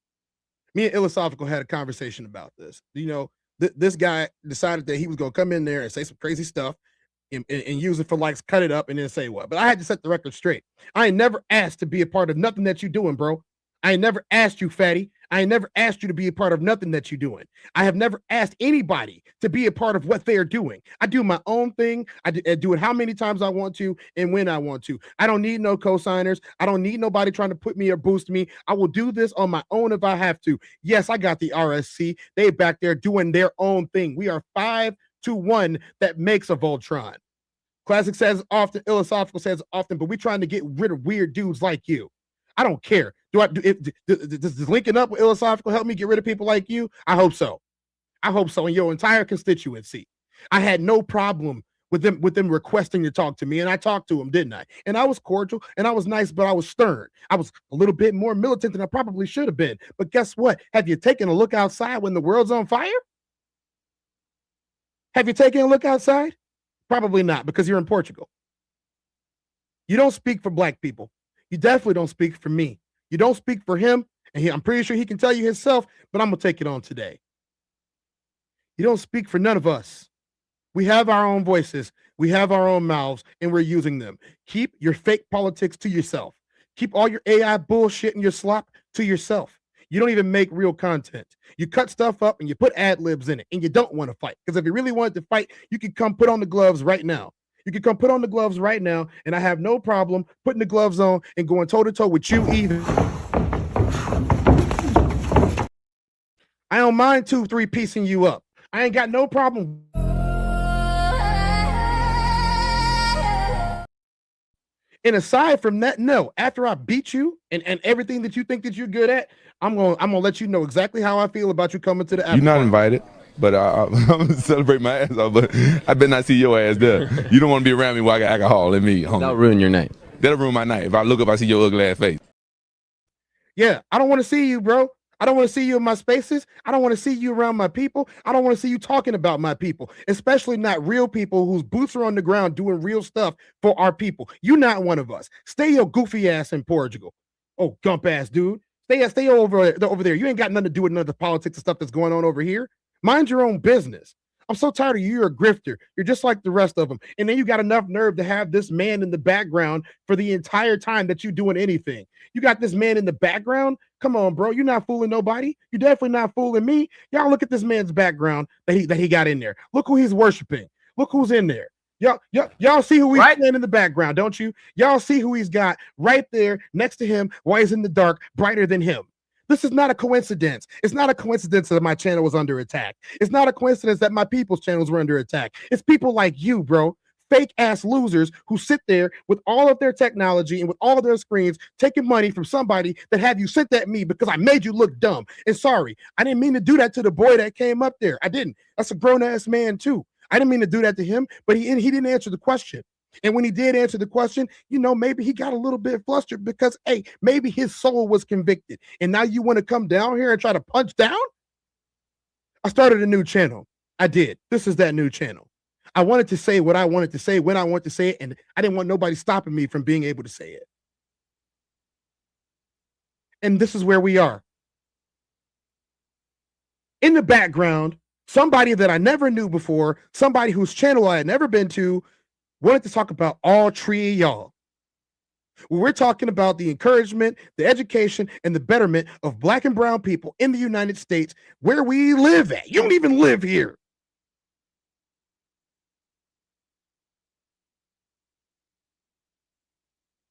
Speaker 2: Me and Philosophical had a conversation about this. You know, this guy decided that he was going to come in there and say some crazy stuff and use it for likes, cut it up, and then say what. But I had to set the record straight. I ain't never asked to be a part of nothing that you doing, bro. I ain't never asked you, fatty. I ain't never asked you to be a part of nothing that you're doing. I have never asked anybody to be a part of what they're doing. I do my own thing. I do it how many times I want to and when I want to. I don't need no co-signers. I don't need nobody trying to put me or boost me. I will do this on my own if I have to. Yes, I got the RSC. They back there doing their own thing. We are 5-1 that makes a Voltron. Classic says often, Philosophical says often, but we're trying to get rid of weird dudes like you. I don't care. Does linking up with Philosophical help me get rid of people like you? I hope so. I hope so. And your entire constituency. I had no problem with them requesting to talk to me, and I talked to them, didn't I? And I was cordial and I was nice, but I was stern. I was a little bit more militant than I probably should have been. But guess what? Have you taken a look outside when the world's on fire? Have you taken a look outside? Probably not, because you're in Portugal. You don't speak for black people. You definitely don't speak for me. You don't speak for him, And I'm pretty sure he can tell you himself, but I'm going to take it on today. You don't speak for none of us. We have our own voices. We have our own mouths, and we're using them. Keep your fake politics to yourself. Keep all your AI bullshit and your slop to yourself. You don't even make real content. You cut stuff up and you put ad libs in it, and you don't want to fight. Because if you really wanted to fight, you could come put on the gloves right now. You can come put on the gloves right now, and I have no problem putting the gloves on and going toe-to-toe with you either. I don't mind 2-3 piecing you up. I ain't got no problem. And aside from that, no, after I beat you and everything that you think that you're good at, I'm gonna let you know exactly how I feel about you coming to the after
Speaker 7: You're not
Speaker 2: party.
Speaker 7: invited, but I'm gonna celebrate my ass off, but I better not see your ass there. You don't want to be around me while I got alcohol and me.
Speaker 8: That'll ruin your night.
Speaker 7: That'll ruin my night. If I look up, I see your ugly ass face.
Speaker 2: Yeah, I don't want to see you, bro. I don't want to see you in my spaces. I don't want to see you around my people. I don't want to see you talking about my people, especially not real people whose boots are on the ground doing real stuff for our people. You're not one of us. Stay your goofy ass in Portugal. Oh, gump ass dude. Stay over there. You ain't got nothing to do with none of the politics and stuff that's going on over here. Mind your own business. I'm so tired of you. You're a grifter. You're just like the rest of them. And then you got enough nerve to have this man in the background for the entire time that you're doing anything. You got this man in the background. Come on, bro. You're not fooling nobody. You're definitely not fooling me. Y'all look at this man's background that he got in there. Look who he's worshiping. Look who's in there. Y'all see who he's playing in the background, don't you? Y'all see who he's got right there next to him while he's in the dark, brighter than him. This is not a coincidence. It's not a coincidence that my channel was under attack. It's not a coincidence that my people's channels were under attack. It's people like you, bro. Fake ass losers who sit there with all of their technology and with all of their screens taking money from somebody that had you sent at me because I made you look dumb. And sorry, I didn't mean to do that to the boy that came up there. I didn't. That's a grown ass man too. I didn't mean to do that to him, but he didn't answer the question. And when he did answer the question, you know, maybe he got a little bit flustered because, hey, maybe his soul was convicted. And now you want to come down here and try to punch down? I started a new channel. I did. This is that new channel. I wanted to say what I wanted to say when I wanted to say it, and I didn't want nobody stopping me from being able to say it. And this is where we are. In the background, somebody that I never knew before, somebody whose channel I had never been to, wanted to talk about all three of y'all. We're talking about the encouragement, the education, and the betterment of Black and brown people in the United States where we live at. You don't even live here.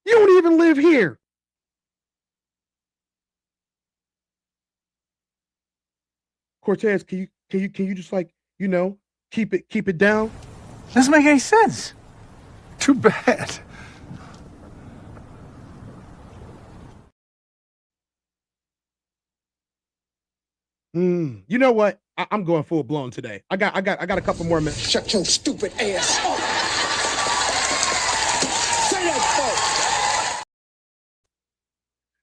Speaker 2: You don't even live here. Cortez, can you just, like, you know, keep it down?
Speaker 9: Doesn't make any sense. Too bad.
Speaker 2: You know what? I'm going full blown today. I got a couple more minutes.
Speaker 24: Shut your stupid ass up. Say that, folks.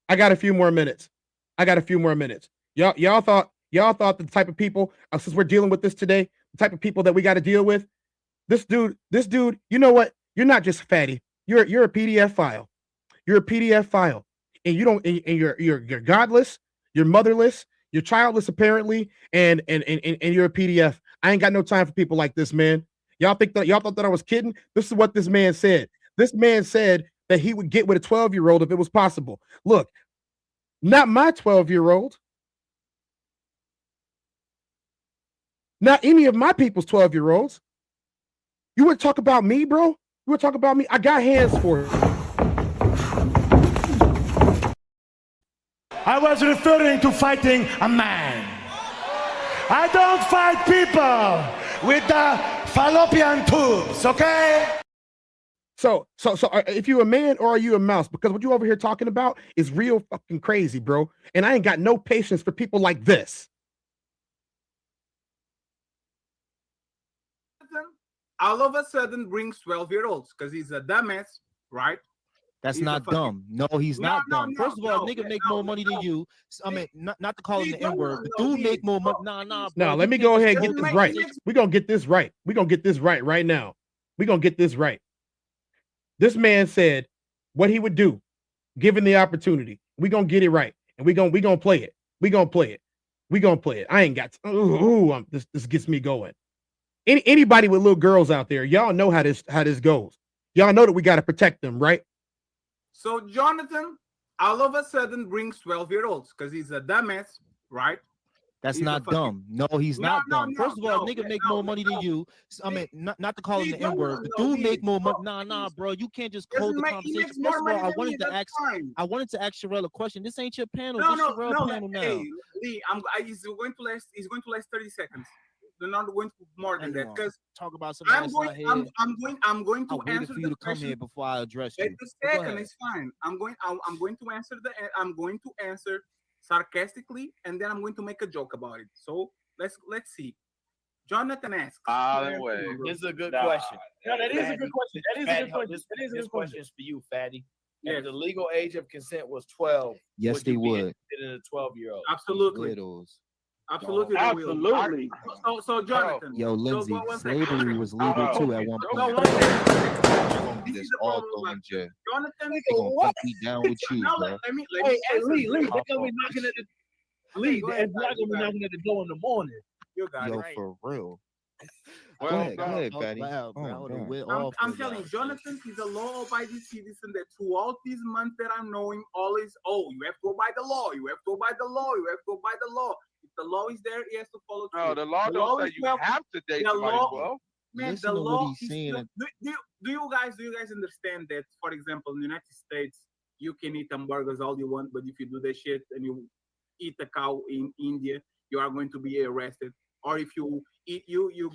Speaker 2: I got a few more minutes. Y'all thought the type of people, since we're dealing with this today, the type of people that we got to deal with, this dude, you know what? You're not just fatty. You're a PDF file. You're a PDF file. And you don't, and you're godless, you're motherless, you're childless apparently, and you're a PDF. I ain't got no time for people like this, man. Y'all thought that I was kidding? This is what this man said. This man said that he would get with a 12-year-old if it was possible. Look, not my 12-year-old. Not any of my people's 12-year-olds. You would talk about me, bro? You would talk about me? I got hands for it.
Speaker 12: I was referring to fighting a man. I don't fight people with the fallopian tubes, okay?
Speaker 2: So if you a man or are you a mouse? Because what you over here talking about is real fucking crazy, bro. And I ain't got no patience for people like this.
Speaker 22: All of a sudden brings 12-year-olds because he's a dumbass, right?
Speaker 13: That's
Speaker 22: He's
Speaker 13: not dumb. No, he's not dumb. First of all, nigga make more money than you. I mean, not to call him the N-word, but dude make more money. Nah.
Speaker 2: Now, let me go ahead and get this right. We're going to get this right. We're going to get this right now. We're going to get this right. This man said what he would do given the opportunity. We're going to get it right. and we gonna play it. We gonna play it. I ain't got this gets me going. Anybody with little girls out there, y'all know how this goes. Y'all know that we got to protect them, right?
Speaker 22: So Jonathan all of a sudden brings 12-year-olds because he's a dumbass, right?
Speaker 1: That's not dumb. No, he's not dumb. First of all, nigga make more money than you. I mean, not to call him the N-word, but dude make more money. Nah, bro. You can't just hold the conversation. First of all, I wanted to ask Sherelle a question. This ain't your panel. This Sherelle panel now.
Speaker 22: Hey, Lee, he's going to last 30 seconds. They're not going to more than that because
Speaker 1: talk about something
Speaker 22: I'm going to answer
Speaker 1: for you to come here before I address you.
Speaker 22: Wait a second, it's fine. I'm going to answer sarcastically, and then I'm going to make a joke about it. So let's see. Jonathan asks.
Speaker 8: This is a good question.
Speaker 10: No, that is a good question. That is a good question.
Speaker 8: This question is for you, Fatty.
Speaker 22: Yeah.
Speaker 8: If the legal age of consent was 12,
Speaker 1: yes, they would.
Speaker 8: In a 12-year-old.
Speaker 22: Absolutely. Absolutely.
Speaker 10: Absolutely.
Speaker 22: So Jonathan.
Speaker 1: Yo, Lindsay, slavery was legal too at one point.
Speaker 8: This all going to
Speaker 22: Jonathan,
Speaker 1: they gonna be down with you, bro.
Speaker 22: Let me
Speaker 10: Lee, they're gonna be knocking at the Lee. They're not gonna be knocking at the door in the morning.
Speaker 22: You got it.
Speaker 1: Yo, for real.
Speaker 8: Go ahead, Fatty.
Speaker 22: I'm telling you, Jonathan, he's a law-abiding citizen that throughout these months that I'm knowing always, you have to go by the law. You have to go by the law. You have to go by the law. If the law is there, he has to follow through.
Speaker 8: No, the law don't say you have to date somebody, bro.
Speaker 22: Man, the law is still, do you guys understand that, for example, in the United States, you can eat hamburgers all you want, but if you do that shit and you eat a cow in India, you are going to be arrested. Or if you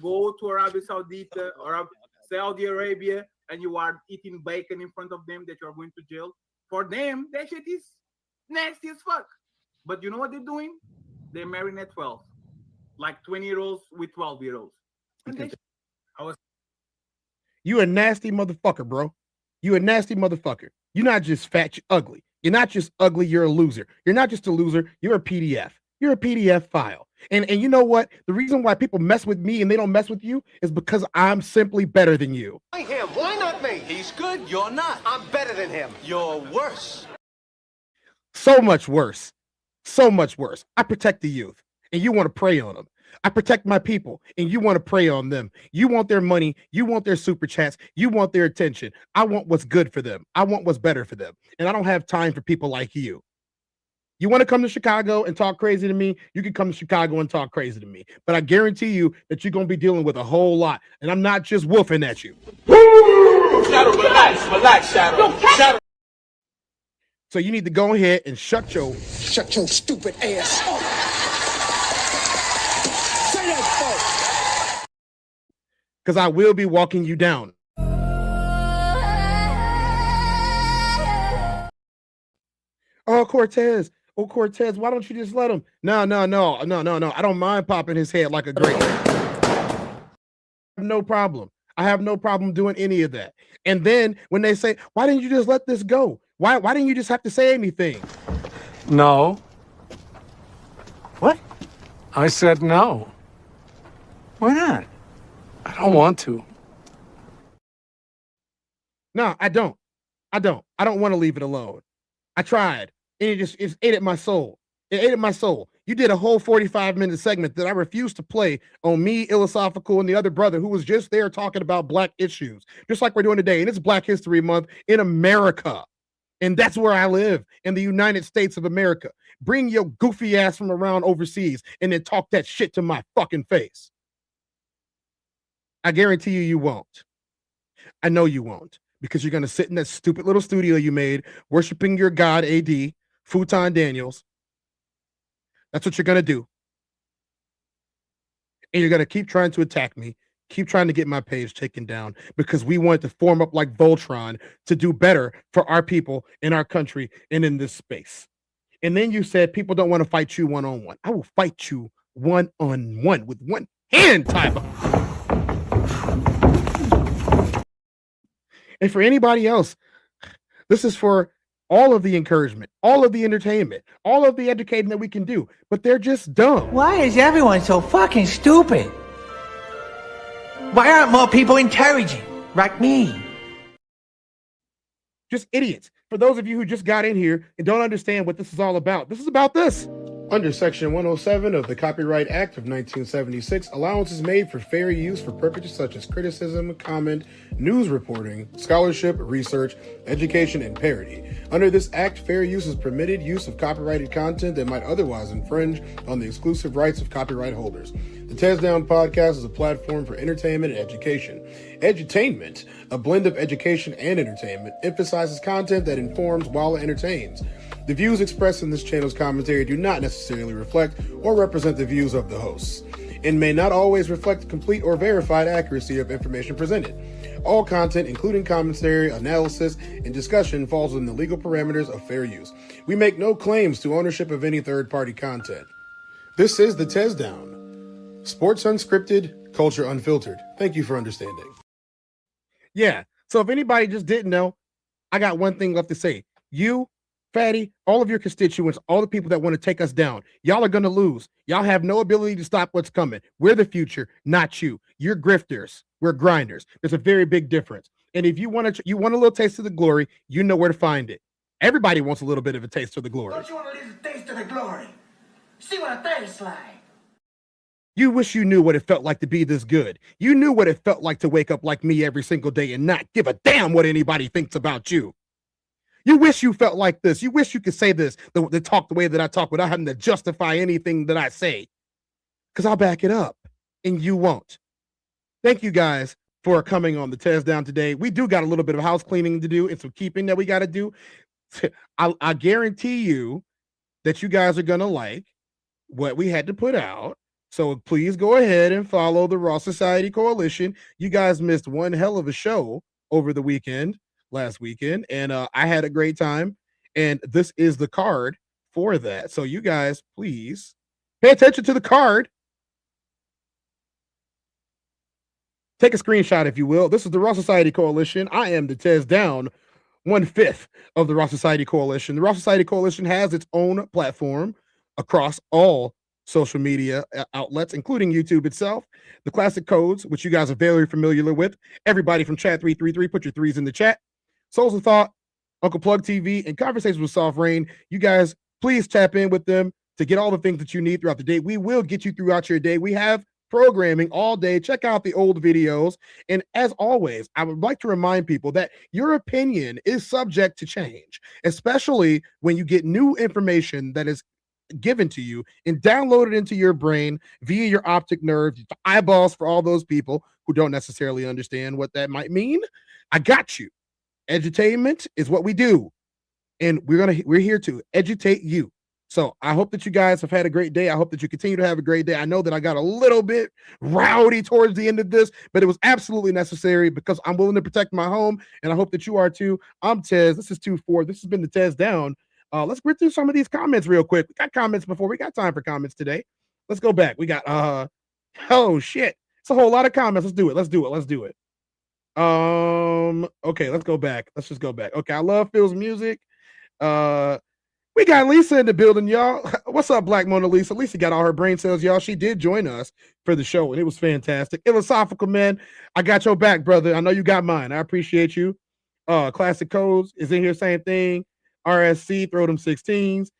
Speaker 22: go to Arabia Saudita or Saudi Arabia and you are eating bacon in front of them, that you are going to jail. For them, that shit is nasty as fuck. But you know what they're doing? They're marrying at 12, like 20-year-olds with 12-year-olds.
Speaker 2: You a nasty motherfucker, bro. You a nasty motherfucker. You're not just fat, you're ugly. You're not just ugly, you're a loser. You're not just a loser, you're a PDF. You're a PDF file. And you know what? The reason why people mess with me and they don't mess with you is because I'm simply better than you.
Speaker 24: Why him? Why not me? He's good, you're not. I'm better than him. You're worse.
Speaker 2: So much worse. So much worse. I protect the youth and you want to prey on them. I protect my people and you want to prey on them. You want their money. You want their super chats. You want their attention. I want what's good for them. I want what's better for them. And I don't have time for people like you. You want to come to Chicago and talk crazy to me? You can come to Chicago and talk crazy to me. But I guarantee you that you're going to be dealing with a whole lot. And I'm not just woofing at you.
Speaker 24: Shadow, relax, Shadow. Shadow.
Speaker 2: So you need to go ahead and shut your
Speaker 24: stupid ass up. Say that, folks.
Speaker 2: Because I will be walking you down. Oh, Cortez, why don't you just let him? No. I don't mind popping his head like a grape. No problem. I have no problem doing any of that. And then when they say, why didn't you just let this go? Why didn't you just have to say anything?
Speaker 9: No.
Speaker 2: What?
Speaker 9: I said no.
Speaker 2: Why not?
Speaker 9: I don't want to.
Speaker 2: No, I don't. I don't want to leave it alone. I tried. And it ate at my soul. It ate at my soul. You did a whole 45-minute segment that I refused to play on me, Philosophical, and the other brother who was just there talking about black issues, just like we're doing today. And it's Black History Month in America. And that's where I live, in the United States of America. Bring your goofy ass from around overseas and then talk that shit to my fucking face. I guarantee you won't. I know you won't, because you're going to sit in that stupid little studio you made, worshiping your God, AD, Futon Daniels. That's what you're going to do. And you're going to keep trying to attack me, keep trying to get my page taken down, because we want to form up like Voltron to do better for our people in our country and in this space. And then you said people don't want to fight you one-on-one. I will fight you one-on-one with one hand, Tyler. And for anybody else, this is for all of the encouragement, all of the entertainment, all of the educating that we can do, but they're just dumb.
Speaker 11: Why is everyone so fucking stupid? Why aren't more people intelligent like me?
Speaker 2: Just idiots. for those of you who just got in here and don't understand what this is all about, this is about this. Under Section 107 of the Copyright Act of 1976, allowance is made for fair use for purposes such as criticism, comment, news reporting, scholarship, research, education, and parody. Under this act, fair use is permitted use of copyrighted content that might otherwise infringe on the exclusive rights of copyright holders. The TezDown podcast is a platform for entertainment and education. Edutainment, a blend of education and entertainment, emphasizes content that informs while it entertains. The views expressed in this channel's commentary do not necessarily reflect or represent the views of the hosts, and may not always reflect complete or verified accuracy of information presented. All content, including commentary, analysis, and discussion, falls within the legal parameters of fair use. We make no claims to ownership of any third-party content. This is the TezDown. Sports unscripted, culture unfiltered. Thank you for understanding. Yeah, so if anybody just didn't know, I got one thing left to say. You, Fatty, all of your constituents, all the people that want to take us down, y'all are going to lose. Y'all have no ability to stop what's coming. We're the future, not you. You're grifters. We're grinders. There's a very big difference. And if you want a little taste of the glory, you know where to find it. Everybody wants a little bit of a taste of the glory.
Speaker 11: Don't you want a little taste of the glory? See what it tastes like.
Speaker 2: You wish you knew what it felt like to be this good. You knew what it felt like to wake up like me every single day and not give a damn what anybody thinks about you. You wish you felt like this. You wish you could say this, the talk the way that I talk without having to justify anything that I say. Because I'll back it up, and you won't. Thank you guys for coming on the TezDown today. We do got a little bit of house cleaning to do and some keeping that we got to do. I guarantee you that you guys are going to like what we had to put out. So please go ahead and follow the Raw Society Coalition. You guys missed one hell of a show over the weekend. Last weekend, and I had a great time, and this is the card for that. So you guys, please pay attention to the card. Take a screenshot if you will. This is the Raw Society Coalition. I am the TezDown, 1/5 of the Raw Society Coalition. The Raw Society Coalition has its own platform across all social media outlets, including YouTube itself. The classic codes, which you guys are very familiar with. Everybody from chat 333, put your threes in the chat. Souls of Thought, Uncle Plug TV, and Conversations with Soft Rain. You guys, please tap in with them to get all the things that you need throughout the day. We will get you throughout your day. We have programming all day. Check out the old videos. And as always, I would like to remind people that your opinion is subject to change, especially when you get new information that is given to you and downloaded into your brain via your optic nerve, eyeballs for all those people who don't necessarily understand what that might mean. I got you. Edutainment is what we do, and we're here to educate you. So I hope that you guys have had a great day. I hope that you continue to have a great day. I know that I got a little bit rowdy towards the end of this, but it was absolutely necessary because I'm willing to protect my home, and I hope that you are too. I'm Tez. This is 2-4. This has been the TezDown. Let's read through some of these comments real quick. We got comments before. We got time for comments today. Let's go back. We got oh shit, it's a whole lot of comments. Let's do it. Okay, let's go back. Let's just go back. Okay, I love Phil's music. We got Lisa in the building, y'all. What's up, Black Mona Lisa? Lisa got all her brain cells, y'all. She did join us for the show, and it was fantastic. Philosophical man, I got your back, brother. I know you got mine. I appreciate you. Classic Codes is in here, same thing. RSC, throw them 16s.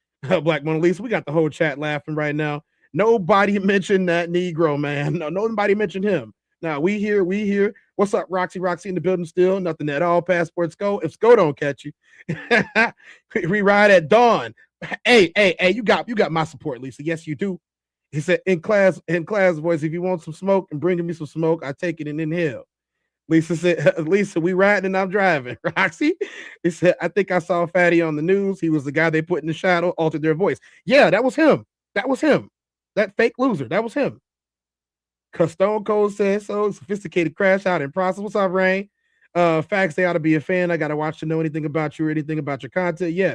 Speaker 2: Black Mona Lisa, we got the whole chat laughing right now. Nobody mentioned that Negro, man. No, nobody mentioned him. Now we here. What's up, Roxy? Roxy in the building still. Nothing at all. Passport Sco. If Sco don't catch you, we ride at dawn. Hey, you got my support, Lisa. Yes, you do. He said in class voice, if you want some smoke and bringing me some smoke, I take it and inhale. Lisa said, Lisa, we riding and I'm driving. Roxy, he said, I think I saw Fatty on the news. He was the guy they put in the shadow, altered their voice. Yeah, that was him. That fake loser. That was him. Stone Cold says so. Sophisticated crash out in process. What's up, Rain? Facts, they ought to be a fan. I gotta watch to know anything about you or anything about your content. Yeah.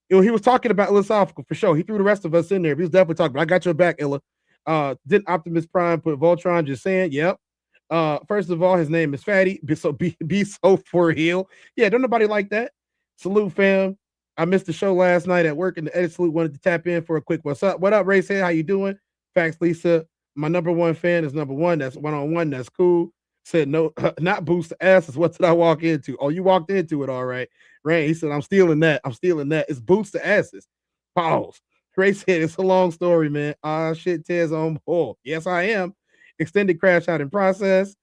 Speaker 2: He was talking about philosophical for sure. He threw the rest of us in there. He was definitely talking, but I got your back, Illa. Didn't Optimus Prime put Voltron? Just saying, yep. First of all, his name is Fatty. Be so for real. Yeah, don't nobody like that. Salute, fam. I missed the show last night at work, and the edit salute wanted to tap in for a quick what's up. What up, Race? How you doing? Facts, Lisa. My number one fan is number one. That's one-on-one. That's cool. Said, no, not boost the asses. What did I walk into? Oh, you walked into it, all right. Rain, he said, I'm stealing that. I'm stealing that. It's boost the asses. Pause. Ray said, it's a long story, man. Ah, shit, Tez on. Oh, yes, I am. Extended crash out in process.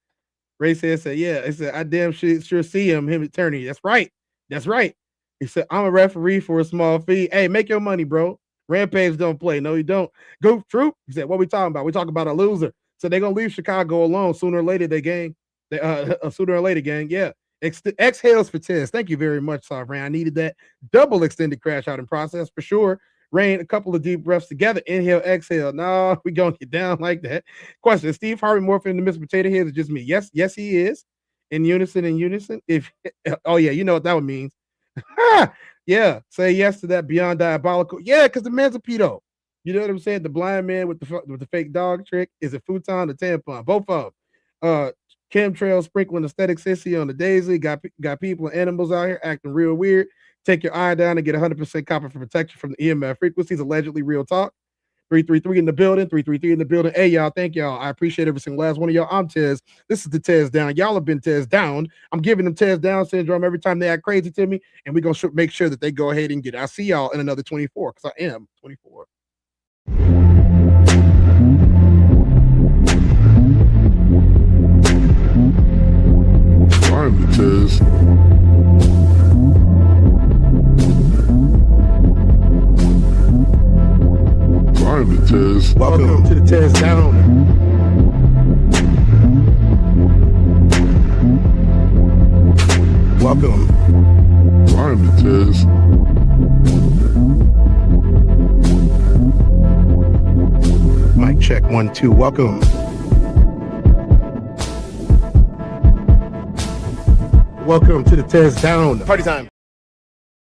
Speaker 2: Ray said, yeah. He said, I damn sure see him attorney. That's right. That's right. He said, I'm a referee for a small fee. Hey, make your money, bro. Rampage don't play. No, you don't. Go Troop. He said, what we talking about? We talking about a loser. So they're gonna leave Chicago alone sooner or later. Sooner or later, gang. Yeah. Exhales for Tez. Thank you very much, Sovereign. I needed that. Double extended crash out in process for sure. Rain, a couple of deep breaths together. Inhale, exhale. No, we gonna get down like that. Question: is Steve Harvey morphing into Mr. Potato Head? Is just me? Yes, he is. In unison. If oh yeah, you know what that would mean. Yeah, say yes to that beyond diabolical. Yeah, because the man's a pedo. You know what I'm saying? The blind man with the fake dog trick is a futon, the tampon, both of them. Chemtrail sprinkling aesthetic sissy on the daisy. Got people and animals out here acting real weird. Take your eye down and get 100% copper for protection from the EMF frequencies. Allegedly real talk. 333 in the building. 333 in the building. Hey, y'all. Thank y'all. I appreciate every single last one of y'all. I'm Tez. This is the TezDown. Y'all have been TezDown. I'm giving them TezDown syndrome every time they act crazy to me, and we're going to make sure that they go ahead and get it. I'll see y'all in another 24 because I am 24.
Speaker 14: I'm the Tez. I'm the Tez.
Speaker 2: Welcome to the TezDown. Welcome.
Speaker 14: I'm the Tez.
Speaker 2: Mic check 1 2. Welcome. Welcome to the TezDown.
Speaker 16: Party time.